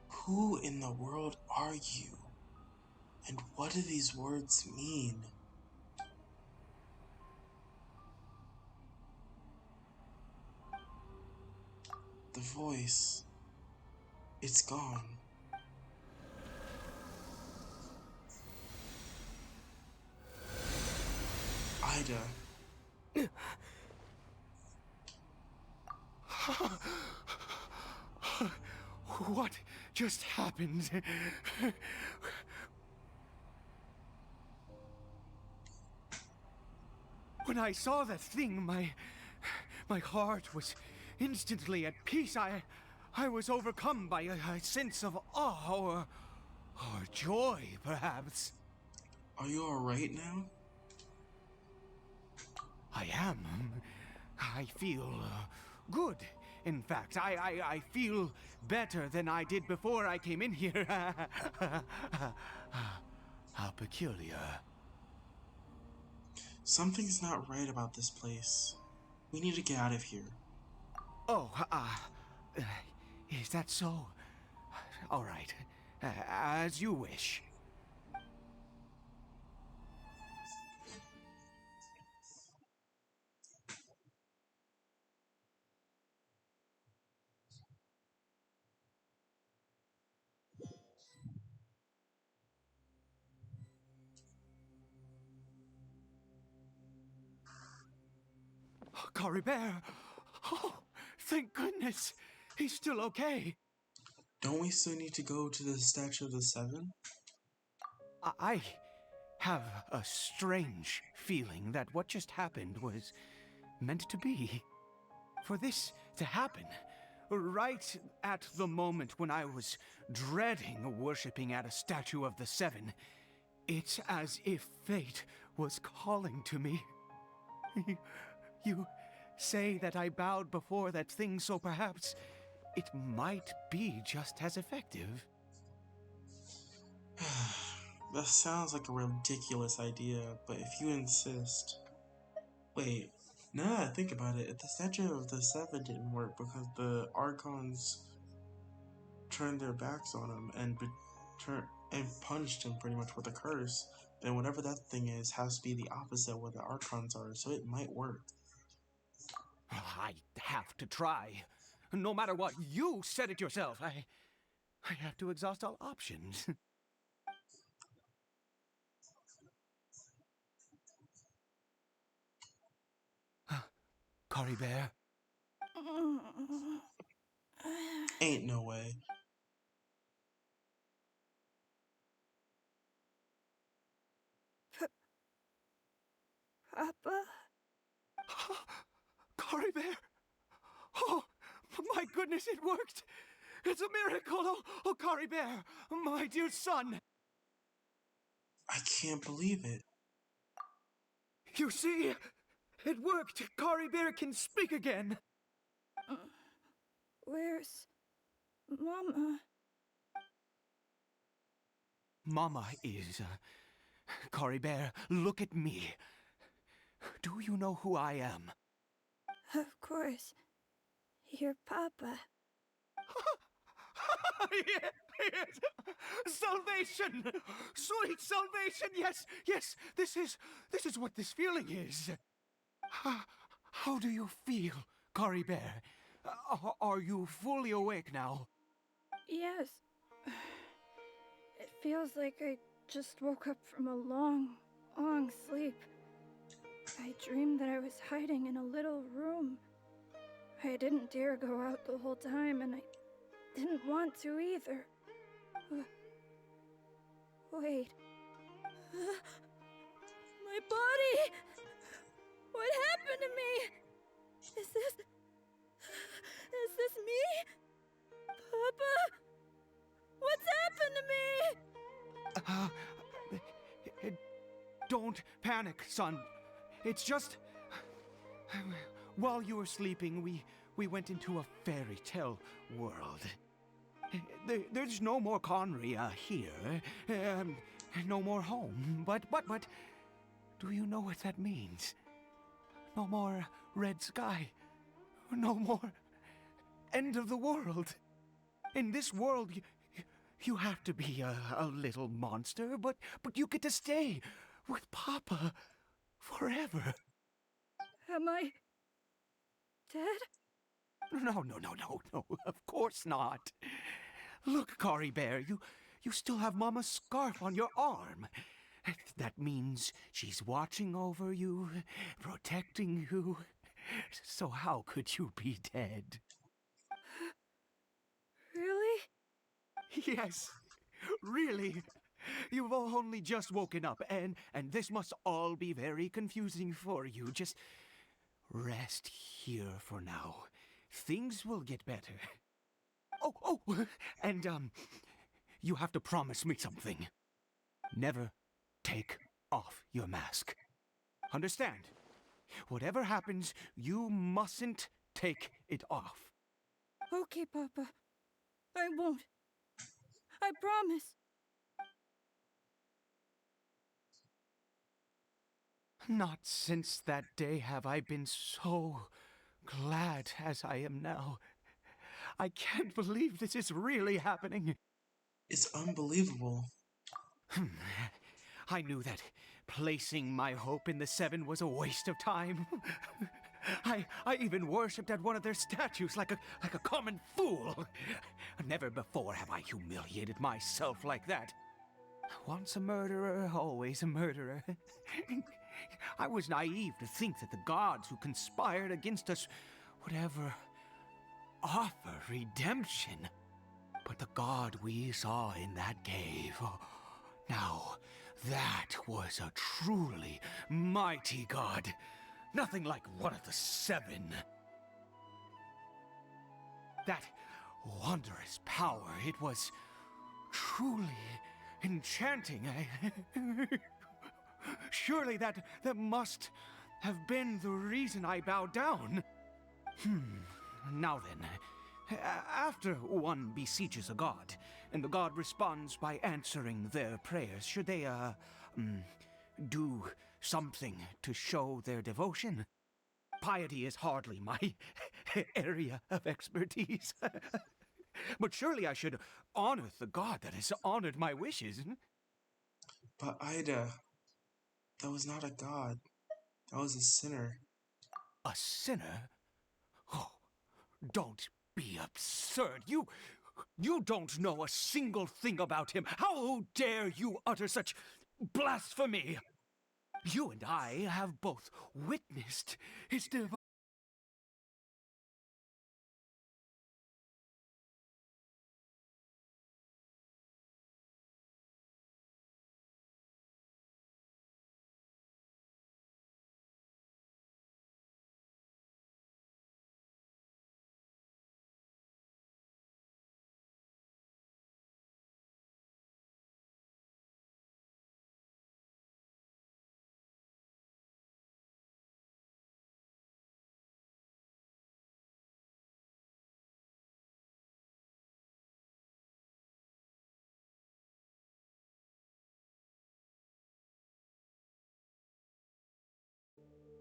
Who in the world are you? And what do these words mean? The voice. It's gone. Ida. What just happened? When I saw that thing, my heart was instantly at peace. I was overcome by a sense of awe or joy, perhaps. Are you alright now? I I am. I feel good. In fact, I feel better than I did before I came in here. How peculiar. Something's not right about this place. We need to get out of here. Oh, is that so? All right. As you wish. Caribert! Oh, thank goodness! He's still okay. Don't we still need to go to the Statue of the Seven? I have a strange feeling that what just happened was meant to be. For this to happen, right at the moment when I was dreading worshipping at a statue of the Seven, it's as if fate was calling to me. You say that I bowed before that thing, so perhaps it might be just as effective. That sounds like a ridiculous idea, but if you insist... Wait, now that I think about it, the Statue of the Seven didn't work because the Archons turned their backs on him and punished him pretty much with a curse, then whatever that thing is has to be the opposite of what the Archons are, so it might work. I have to try. No matter what, you said it yourself. I have to exhaust all options. Caribert? Ain't no way. Papa? Caribert! Oh, my goodness, it worked! It's a miracle! Oh, Caribert, my dear son! I can't believe it. You see? It worked! Caribert can speak again! Where's Mama? Mama is... Caribert, look at me. Do you know who I am? Of course. Your Papa. Yes! Salvation! Sweet salvation! Yes, yes! This is what this feeling is. How do you feel, Caribert? Are you fully awake now? Yes. It feels like I just woke up from a long, long sleep. I dreamed that I was hiding in a little room. I didn't dare go out the whole time, and I didn't want to either. Wait. My body! What happened to me? Is this me? Papa? What's happened to me? Don't panic, son. It's just... While you were sleeping, we went into a fairy tale world. There's no more Conria here. No more home. But... Do you know what that means? No more red sky. No more end of the world. In this world, you have to be a little monster, but you get to stay with Papa forever. Am I dead? No, of course not. Look, Caribert, you still have Mama's scarf on your arm. That means she's watching over you, protecting you. So how could you be dead? Really? Yes, really. You've only just woken up, and this must all be very confusing for you. Just rest here for now. Things will get better. Oh, and, you have to promise me something. Never take off your mask. Understand? Whatever happens, you mustn't take it off. Okay, Papa. I won't. I promise. Not since that day have I been so glad as I am now. I can't believe this is really happening. It's unbelievable. I knew that placing my hope in the Seven was a waste of time. I even worshipped at one of their statues like a common fool. Never before have I humiliated myself like that. Once a murderer, always a murderer. I was naive to think that the gods who conspired against us would ever offer redemption. But the god we saw in that cave, now that was a truly mighty god. Nothing like one of the Seven. That wondrous power, it was truly enchanting. Surely that must have been the reason I bowed down. Now then, after one besieges a god, and the god responds by answering their prayers, should they, do something to show their devotion? Piety is hardly my area of expertise. But surely I should honor the god that has honored my wishes. But Ida, that was not a god. That was a sinner. A sinner? Oh, don't be absurd. You don't know a single thing about him. How dare you utter such blasphemy? You and I have both witnessed his divine...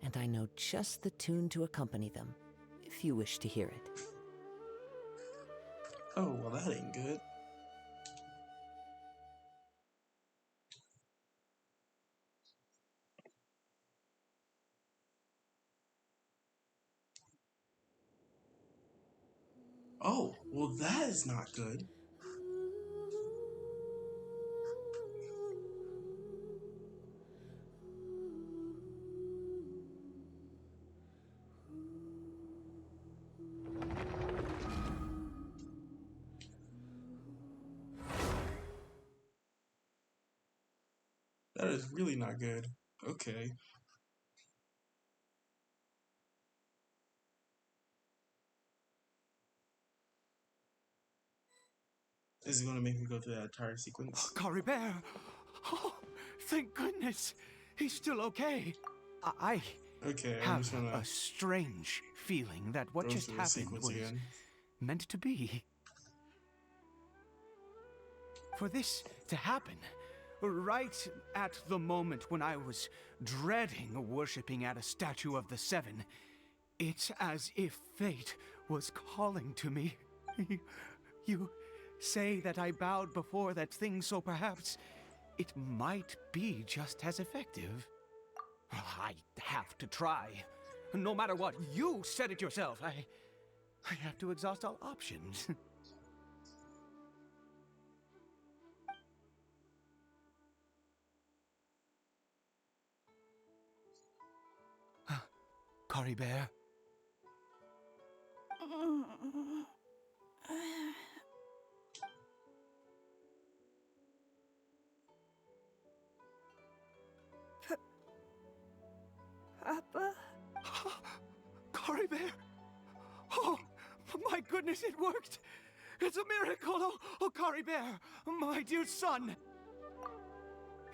And I know just the tune to accompany them, if you wish to hear it. Oh, well, that ain't good. Oh, well, that is not good. That is really not good. Okay. Is it going to make me go through that entire sequence? Caribert! Oh, thank goodness! He's still okay. I Okay, I'm have just gonna a strange feeling that what go just through the happened sequence was again. meant to be. For this to happen, right at the moment when I was dreading worshipping at a statue of the Seven, it's as if fate was calling to me. You say that I bowed before that thing, so perhaps it might be just as effective. I have to try. No matter what, you said it yourself. I have to exhaust all options. Caribert? Papa? Caribert! Oh, my goodness, it worked! It's a miracle! Oh, Caribert, my dear son!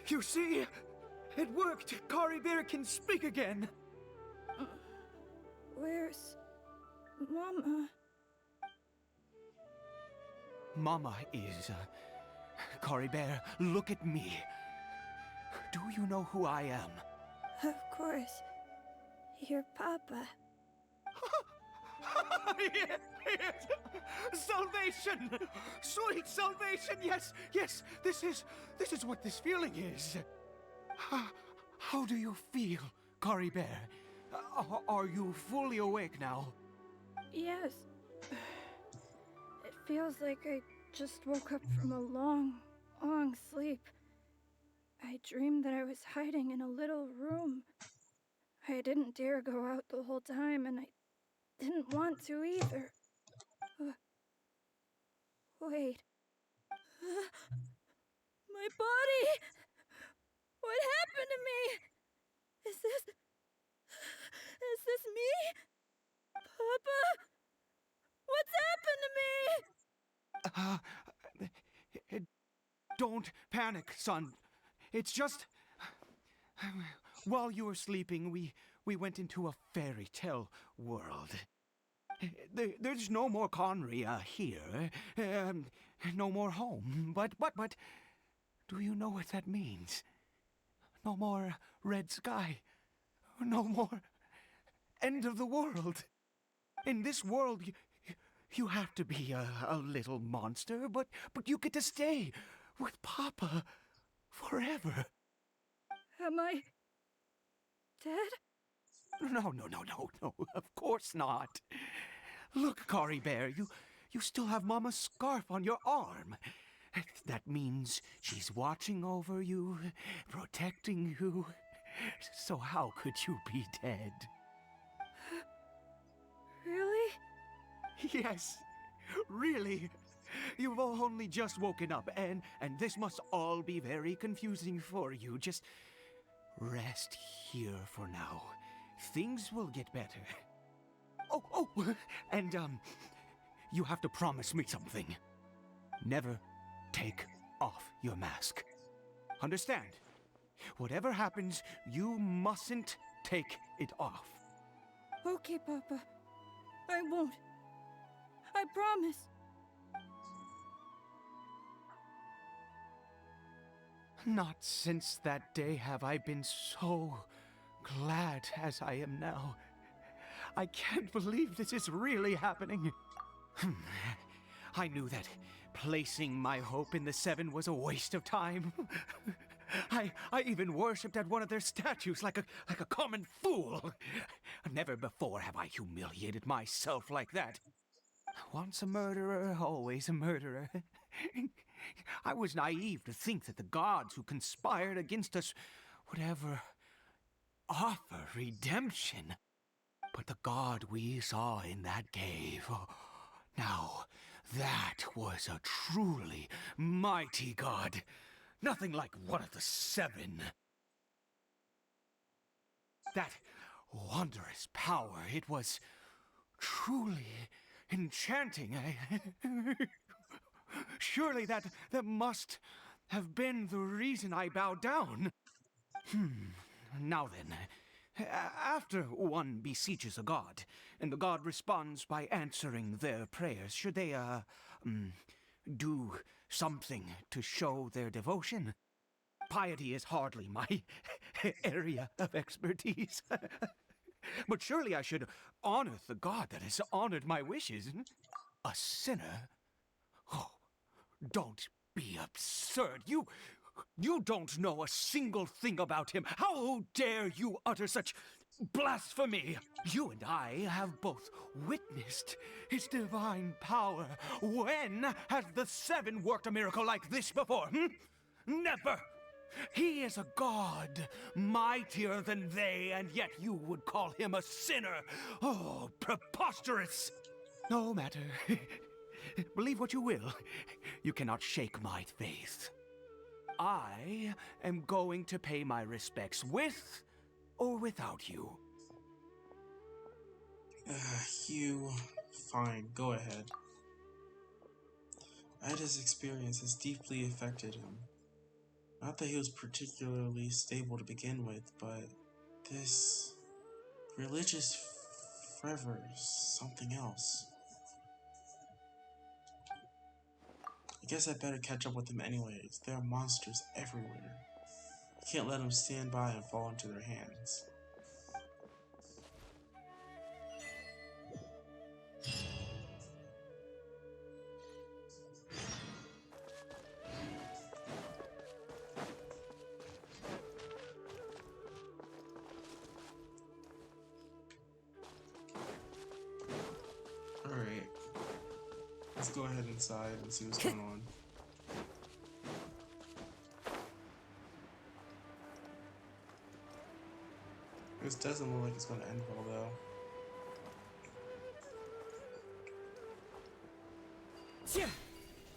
You see, it worked! Caribert can speak again! Where's Mama? Mama is, Caribert, look at me. Do you know who I am? Of course. Your Papa. Yes, yes. Salvation! Sweet salvation! Yes, yes, this is what this feeling is. How do you feel, Caribert? Are you fully awake now? Yes. It feels like I just woke up from a long, long sleep. I dreamed that I was hiding in a little room. I didn't dare go out the whole time, and I didn't want to either. Wait. My body! What happened to me? Is this me? Papa? What's happened to me? Don't panic, son. It's just... While you were sleeping, we went into a fairy tale world. There's no more Conria here. No more home. But... Do you know what that means? No more red sky. No more end of the world. In this world, you have to be a little monster, but you get to stay with Papa forever. Am I dead? No, of course not. Look, Caribert, you still have Mama's scarf on your arm. That means she's watching over you, protecting you. So how could you be dead? Really? Yes, really. You've only just woken up, and this must all be very confusing for you. Just rest here for now. Things will get better. Oh, and, you have to promise me something. Never take off your mask. Understand? Whatever happens, you mustn't take it off. Okay, Papa. I won't. I promise. Not since that day have I been so glad as I am now. I can't believe this is really happening. I knew that placing my hope in the Seven was a waste of time. I even worshipped at one of their statues like a common fool. Never before have I humiliated myself like that. Once a murderer, always a murderer. I was naive to think that the gods who conspired against us would ever offer redemption. But the god we saw in that cave, now that was a truly mighty god. Nothing like one of the Seven. That wondrous power, it was truly enchanting. Surely that must have been the reason I bowed down. Now then, after one beseeches a god, and the god responds by answering their prayers, should they, do something to show their devotion? Piety is hardly my area of expertise. But surely I should honor the god that has honored my wishes. A sinner? Oh, don't be absurd. You don't know a single thing about him. How dare you utter such blasphemy? You and I have both witnessed his divine power. When has the Seven worked a miracle like this before? Never! He is a god, mightier than they, and yet you would call him a sinner. Oh, preposterous! No matter. Believe what you will. You cannot shake my faith. I am going to pay my respects with or without you. Hugh, fine, go ahead. Ida's experience has deeply affected him. Not that he was particularly stable to begin with, but this religious forever something else. I guess I better catch up with them anyways. There are monsters everywhere. I can't let them stand by and fall into their hands. Alright. Let's go ahead inside and see what's going on. This doesn't look like it's going to end well, though.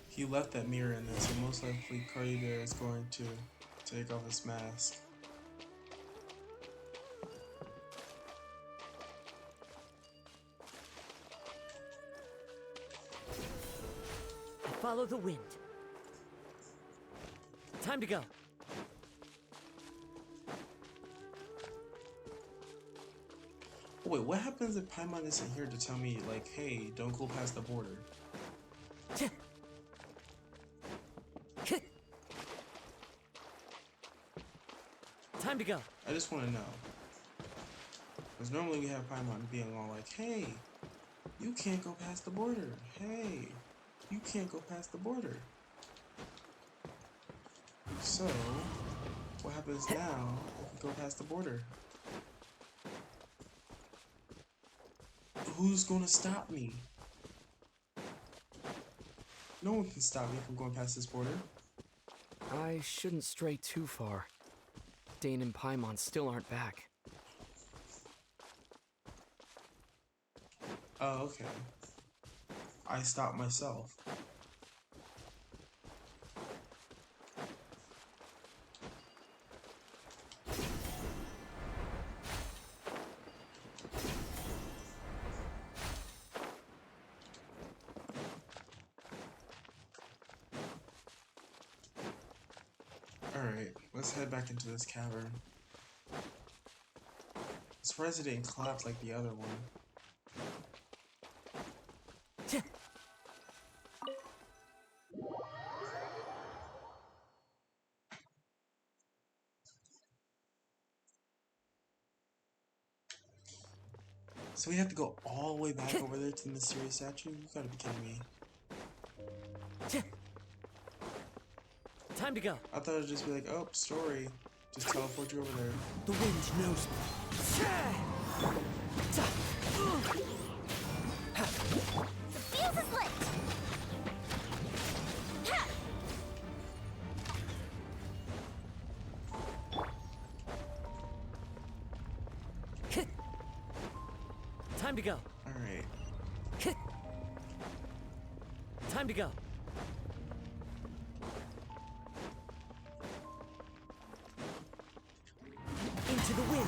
He left that mirror in there, so most likely Caribert is going to take off his mask. Follow the wind. Time to go. Wait, what happens if Paimon isn't here to tell me, like, hey, don't go past the border? Time to go. I just want to know. Because normally we have Paimon being all like, hey, you can't go past the border. Hey, you can't go past the border. So, what happens now if we go past the border? Who's gonna stop me? No one can stop me from going past this border. I shouldn't stray too far. Dane and Paimon still aren't back. Oh, okay. I stopped myself. Alright, let's head back into this cavern. I'm surprised it didn't collapse like the other one. So we have to go all the way back over there to the mysterious statue? You gotta be kidding me. Time to go. I thought it'd just be like, oh, story. Just teleport you over there. The wind knows me. The fuse is lit! Ha! Time to go. Alright. Time to go. Into the wind.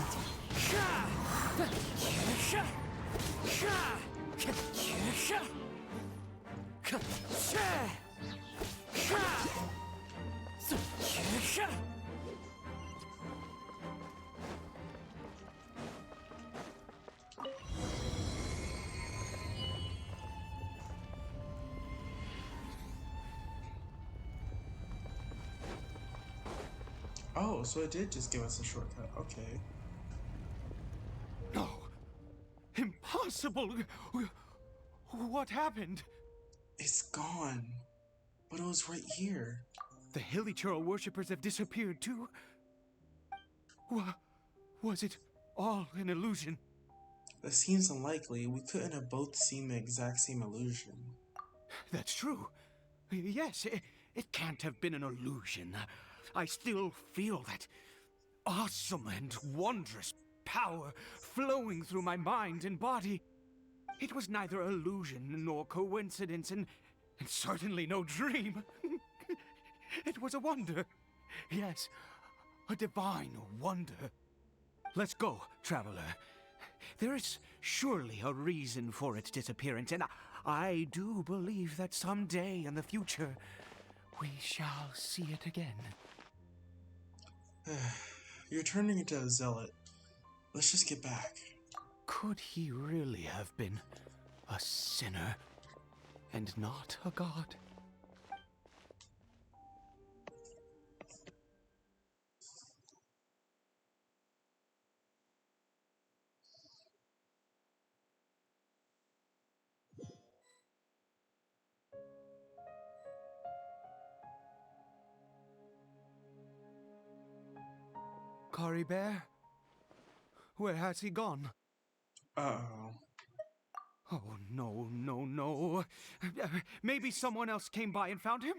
Oh, so it did just give us a shortcut. Okay. No. Impossible. What happened? It's gone. But it was right here. The Hilichurl worshippers have disappeared too? Was it all an illusion? That seems unlikely. We couldn't have both seen the exact same illusion. That's true. Yes, it can't have been an illusion. I still feel that awesome and wondrous power flowing through my mind and body. It was neither illusion nor coincidence, and certainly no dream. It was a wonder. Yes, a divine wonder. Let's go, traveler. There is surely a reason for its disappearance, and I do believe that someday in the future, we shall see it again. You're turning into a zealot. Let's just get back. Could he really have been a sinner and not a god? Caribert? Where has he gone? Uh-oh. Oh, no, no, no. Maybe someone else came by and found him?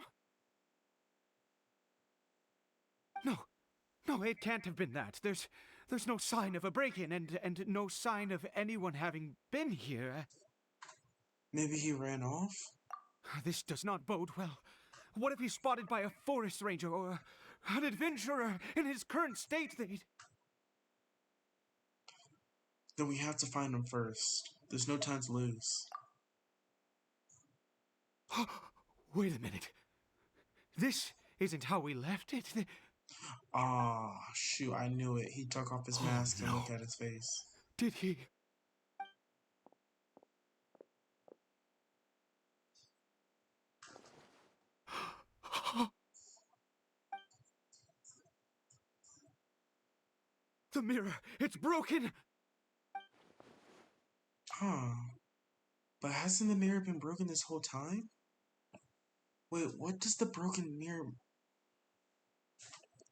No. No, it can't have been that. There's no sign of a break-in and no sign of anyone having been here. Maybe he ran off? This does not bode well. What if he's spotted by a forest ranger or an adventurer in his current state? Then we have to find him first. There's no time to lose. Wait a minute. This isn't how we left it. Ah, shoot, I knew it. He took off his mask and looked at his face. Did he? The mirror, it's broken! Huh. But hasn't the mirror been broken this whole time? Wait, what does the broken mirror...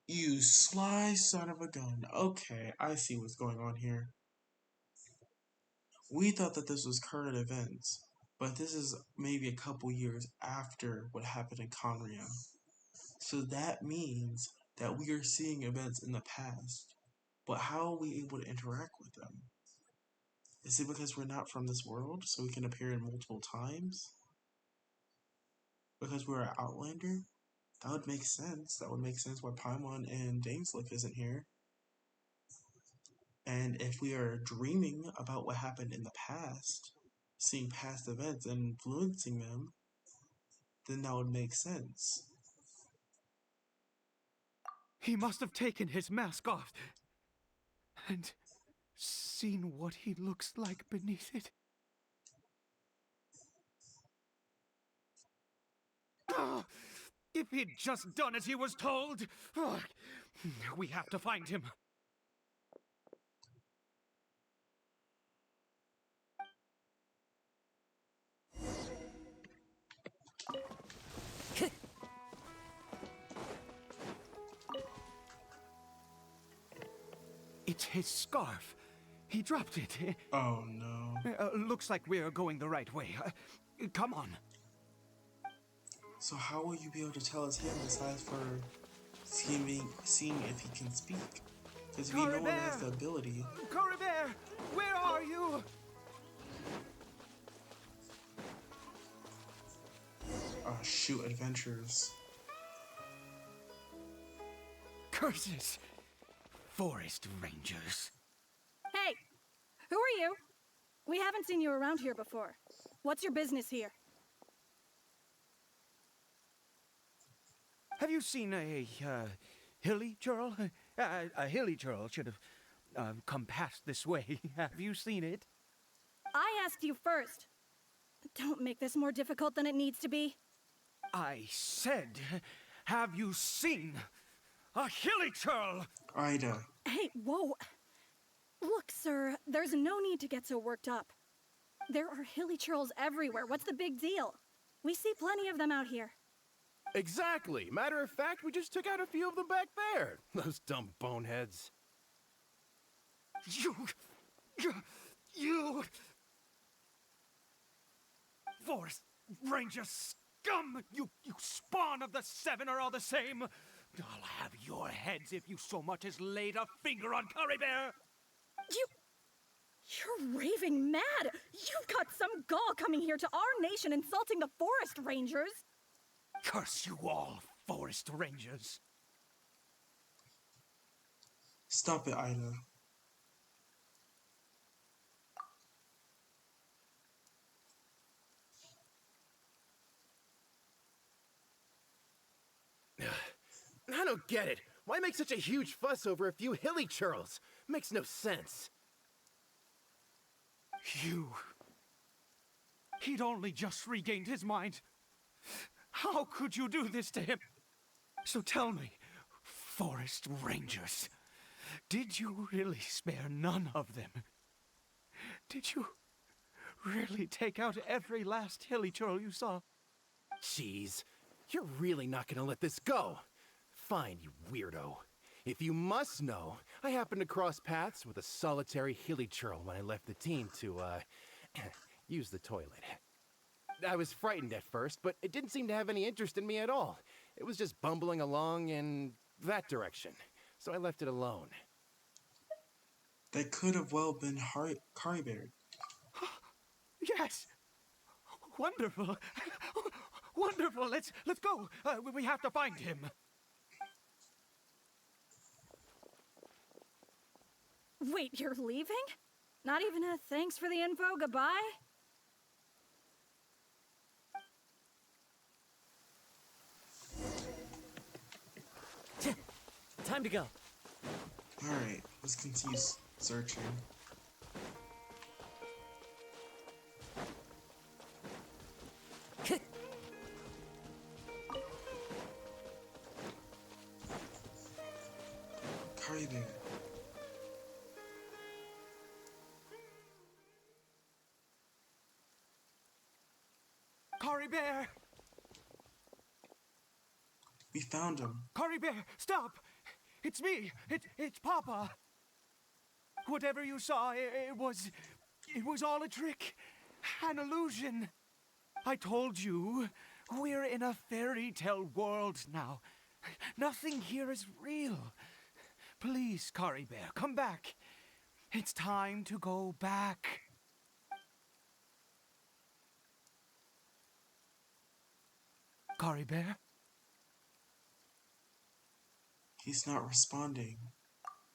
You sly son of a gun. Okay, I see what's going on here. We thought that this was current events, but this is maybe a couple years after what happened in Conria. So that means that we are seeing events in the past, but how are we able to interact with them? Is it because we're not from this world, so we can appear in multiple times? Because we're an Outlander? That would make sense. That would make sense why Paimon and Dainslick isn't here. And if we are dreaming about what happened in the past, seeing past events and influencing them, then that would make sense. He must have taken his mask off and seen what he looks like beneath it. If he'd just done as he was told! We have to find him. It's his scarf. He dropped it. Oh no. Looks like we're going the right way. Come on. So how will you be able to tell it's him besides for seeing if he can speak? Because we know he has the ability. Caribert, where are you? Shoot, adventures. Curses! Forest rangers. Hey! Who are you? We haven't seen you around here before. What's your business here? Have you seen a hilly churl? A hilly churl should have come past this way. Have you seen it? I asked you first. Don't make this more difficult than it needs to be. I said, have you seen a hilly churl? Ida. Hey, whoa. Look, sir, there's no need to get so worked up. There are hilly churls everywhere. What's the big deal? We see plenty of them out here. Exactly. Matter of fact, we just took out a few of them back there. Those dumb boneheads. You... Forest Ranger scum! You spawn of the Seven are all the same! I'll have your heads if you so much as laid a finger on Caribert! You're raving mad! You've got some gall coming here to our nation insulting the Forest Rangers! Curse you all, Forest Rangers! Stop it, Ida. I don't get it. Why make such a huge fuss over a few hilly churls? Makes no sense. You. He'd only just regained his mind. How could you do this to him? So tell me, forest rangers, did you really spare none of them? Did you really take out every last hilly churl you saw? Jeez, you're really not gonna let this go. Fine, you weirdo. If you must know, I happened to cross paths with a solitary hilly churl when I left the team to, use the toilet. I was frightened at first, but it didn't seem to have any interest in me at all. It was just bumbling along in that direction, so I left it alone. That could have well been Caribert. Yes! Wonderful! Wonderful! Let's go! We have to find him! Wait, you're leaving? Not even a thanks for the info, goodbye? Time to go. Alright, let's continue searching. Caribert. Caribert! We found him. Caribert, stop! It's me! It's Papa! Whatever you saw, it was all a trick. An illusion. I told you, we're in a fairy tale world now. Nothing here is real. Please, Caribert, come back. It's time to go back. Caribert? He's not responding.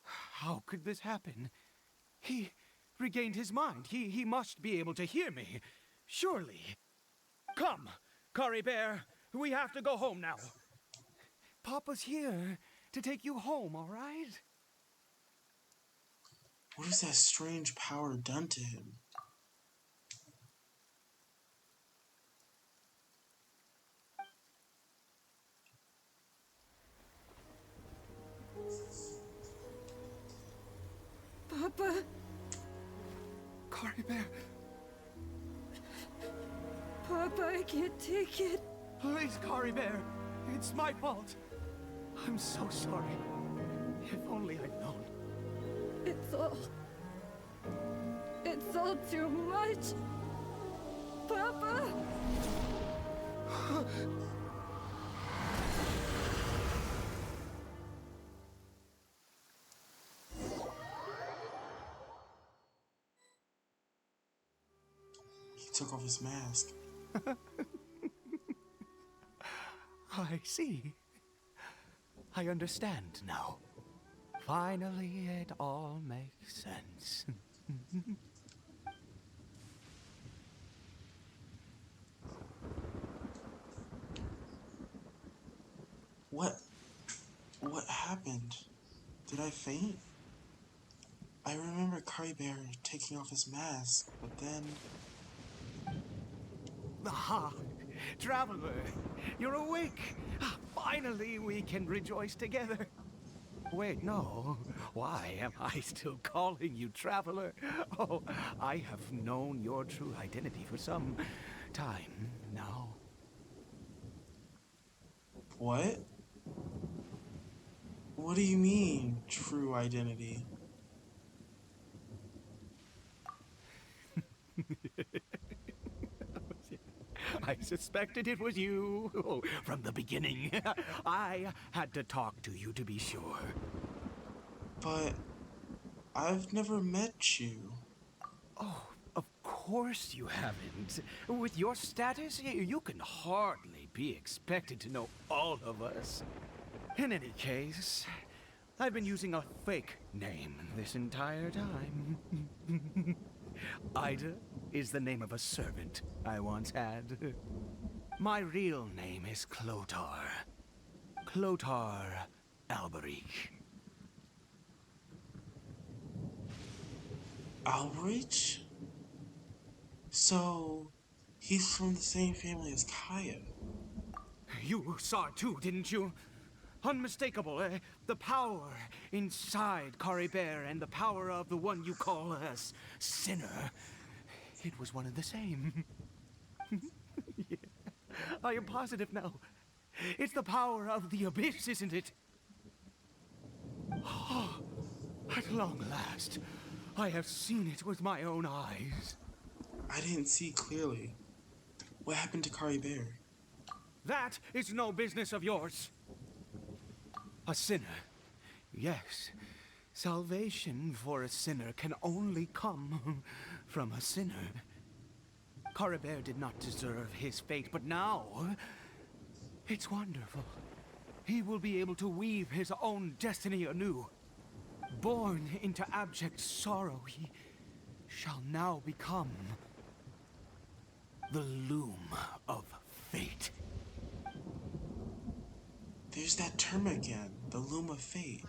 How could this happen? He regained his mind. He must be able to hear me. Surely. Come, Caribert. We have to go home now. Papa's here to take you home, all right? What has that strange power done to him? Papa? Caribert, Papa, I can't take it. please, Caribert. It's my fault. I'm so sorry. If only I'd known. It's all too much. Papa! He took off his mask. I see. I understand now. Finally, it all makes sense. What happened? Did I faint? I remember Caribert taking off his mask, but then... Ah, Traveler, you're awake. Finally, we can rejoice together. Wait, no. Why am I still calling you Traveler? Oh, I have known your true identity for some time now. What? What do you mean, true identity? I suspected it was you from the beginning. I had to talk to you to be sure. But I've never met you. Oh, of course you haven't. With your status, you can hardly be expected to know all of us. In any case, I've been using a fake name this entire time. Ida is the name of a servant I once had. My real name is Clotar. Clotar Alberic. Albrecht? So, he's from the same family as Kaya. You saw it too, didn't you? Unmistakable, eh? The power inside Caribert and the power of the one you call a sinner. It was one and the same. Yeah. I am positive now. It's the power of the abyss, isn't it? Oh, at long last, I have seen it with my own eyes. I didn't see clearly. What happened to Caribert? That is no business of yours. A sinner. Yes. Salvation for a sinner can only come from a sinner. Caribert did not deserve his fate, but now it's wonderful. He will be able to weave his own destiny anew. Born into abject sorrow, he shall now become the loom of fate. There's that term again, the loom of fate.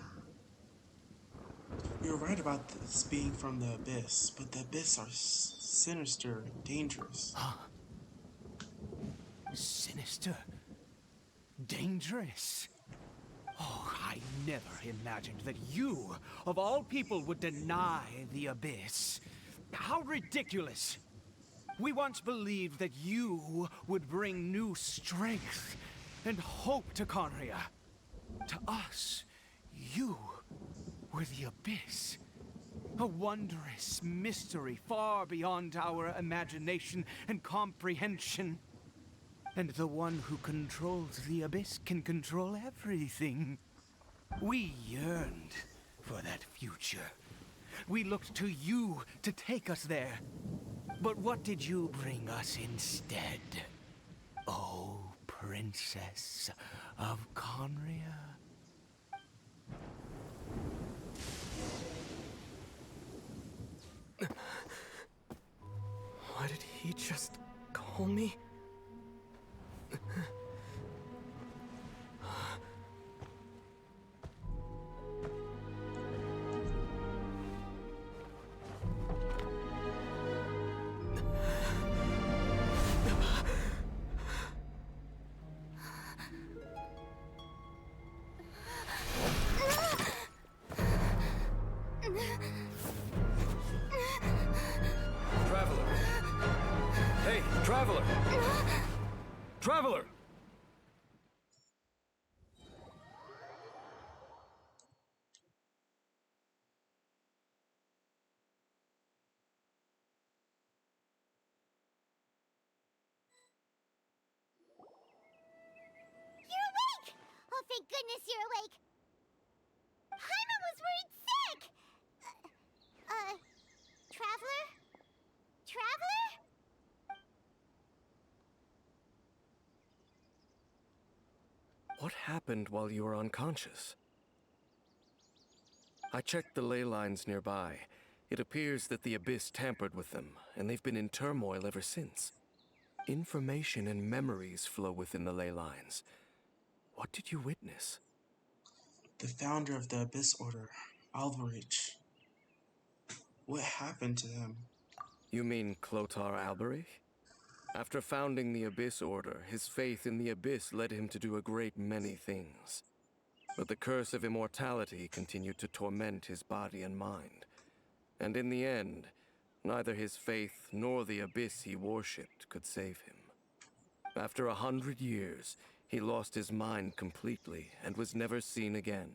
You're right about this being from the abyss, but the abyss are sinister and dangerous. Sinister? Dangerous? Oh, I never imagined that you, of all people, would deny the abyss. How ridiculous! We once believed that you would bring new strength and hope to Conria. To us, you were the abyss. A wondrous mystery far beyond our imagination and comprehension. And the one who controls the abyss can control everything. We yearned for that future. We looked to you to take us there. But what did you bring us instead? Oh, Princess of Conria. What did he just call me? Traveler! Hey, Traveler! Traveler! You're awake! Oh, thank goodness you're awake! Paimon was worried sick! Traveler? Traveler? What happened while you were unconscious? I checked the ley lines nearby. It appears that the Abyss tampered with them, and they've been in turmoil ever since. Information and memories flow within the ley lines. What did you witness? The founder of the Abyss Order, Alvarich. What happened to him? You mean Clotar Alberich? After founding the Abyss Order, his faith in the Abyss led him to do a great many things. But the curse of immortality continued to torment his body and mind. And in the end, neither his faith nor the Abyss he worshipped could save him. After 100 years, he lost his mind completely and was never seen again.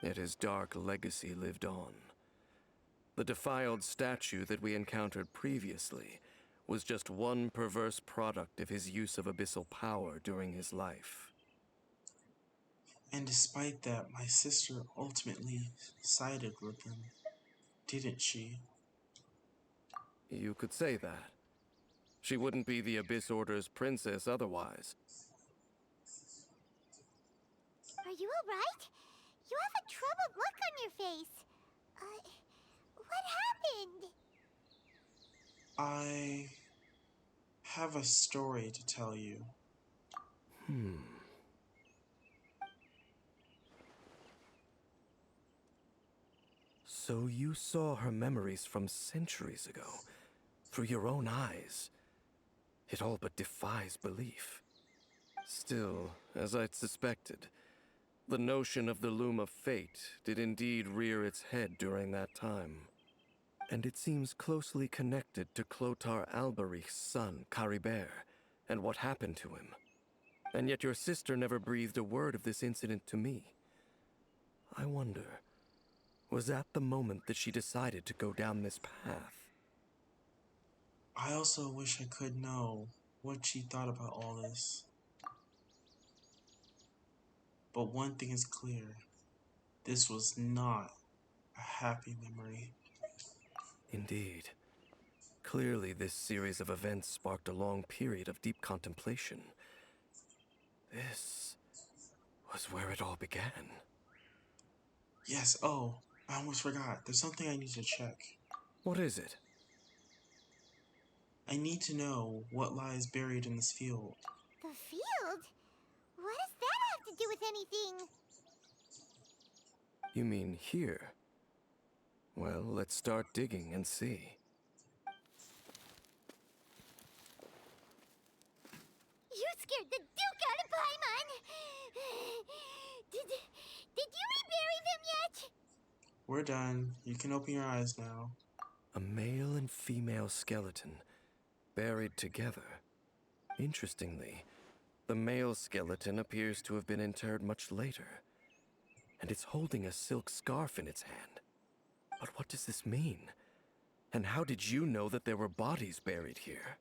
Yet his dark legacy lived on. The defiled statue that we encountered previously was just one perverse product of his use of abyssal power during his life. And despite that, my sister ultimately sided with him, didn't she? You could say that. She wouldn't be the Abyss Order's princess otherwise. Are you alright? You have a troubled look on your face. What happened? I have a story to tell you. So you saw her memories from centuries ago. through your own eyes. It all but defies belief. Still, as I'd suspected, the notion of the Loom of Fate did indeed rear its head during that time. And it seems closely connected to Clotar Alberich's son, Caribert, and what happened to him. And yet your sister never breathed a word of this incident to me. I wonder, was that the moment that she decided to go down this path? I also wish I could know what she thought about all this. But one thing is clear. This was not a happy memory. Indeed. Clearly, this series of events sparked a long period of deep contemplation. This was where it all began. Yes, oh, I almost forgot. There's something I need to check. What is it? I need to know what lies buried in this field. The field? What does that have to do with anything? You mean here? Well, let's start digging and see. You scared the Duke out of Paimon! Did you rebury them yet? We're done. You can open your eyes now. A male and female skeleton, buried together. Interestingly, the male skeleton appears to have been interred much later, and it's holding a silk scarf in its hand. But what does this mean? And how did you know that there were bodies buried here?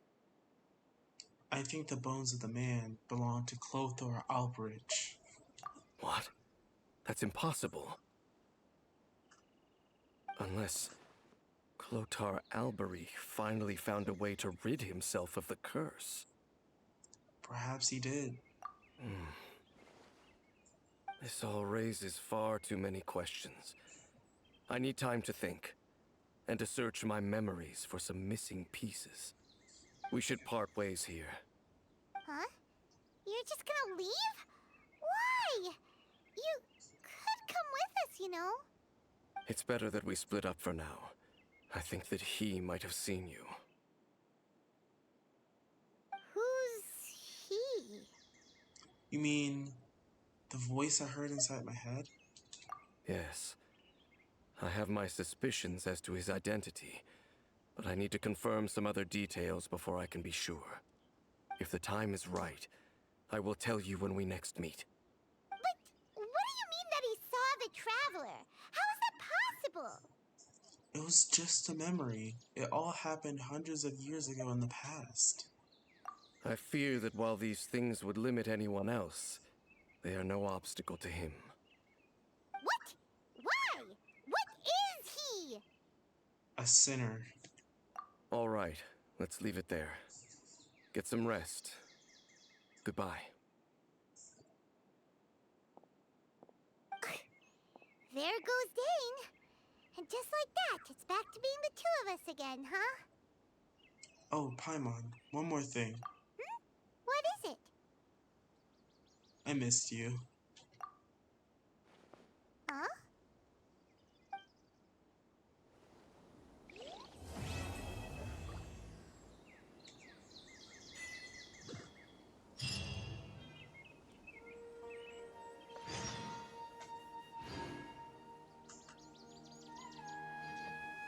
I think the bones of the man belong to Clothar Alberich. What? That's impossible. Unless Clothar Alberich finally found a way to rid himself of the curse. Perhaps he did. This all raises far too many questions. I need time to think, and to search my memories for some missing pieces. We should part ways here. Huh? You're just gonna leave? Why? You could come with us, you know. It's better that we split up for now. I think that he might have seen you. Who's he? You mean the voice I heard inside my head? Yes. I have my suspicions as to his identity, but I need to confirm some other details before I can be sure. If the time is right, I will tell you when we next meet. But what do you mean that he saw the Traveler? How is that possible? It was just a memory. It all happened hundreds of years ago in the past. I fear that while these things would limit anyone else, they are no obstacle to him. What? Why? What is he? A sinner. All right, let's leave it there. Get some rest. Goodbye. There goes Dane. And just like that, it's back to being the two of us again, huh? Oh, Paimon, one more thing. What is it? I missed you. Huh?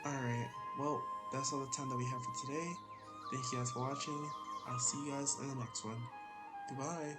Alright, well, that's all the time that we have for today. Thank you guys for watching. I'll see you guys in the next one. Goodbye.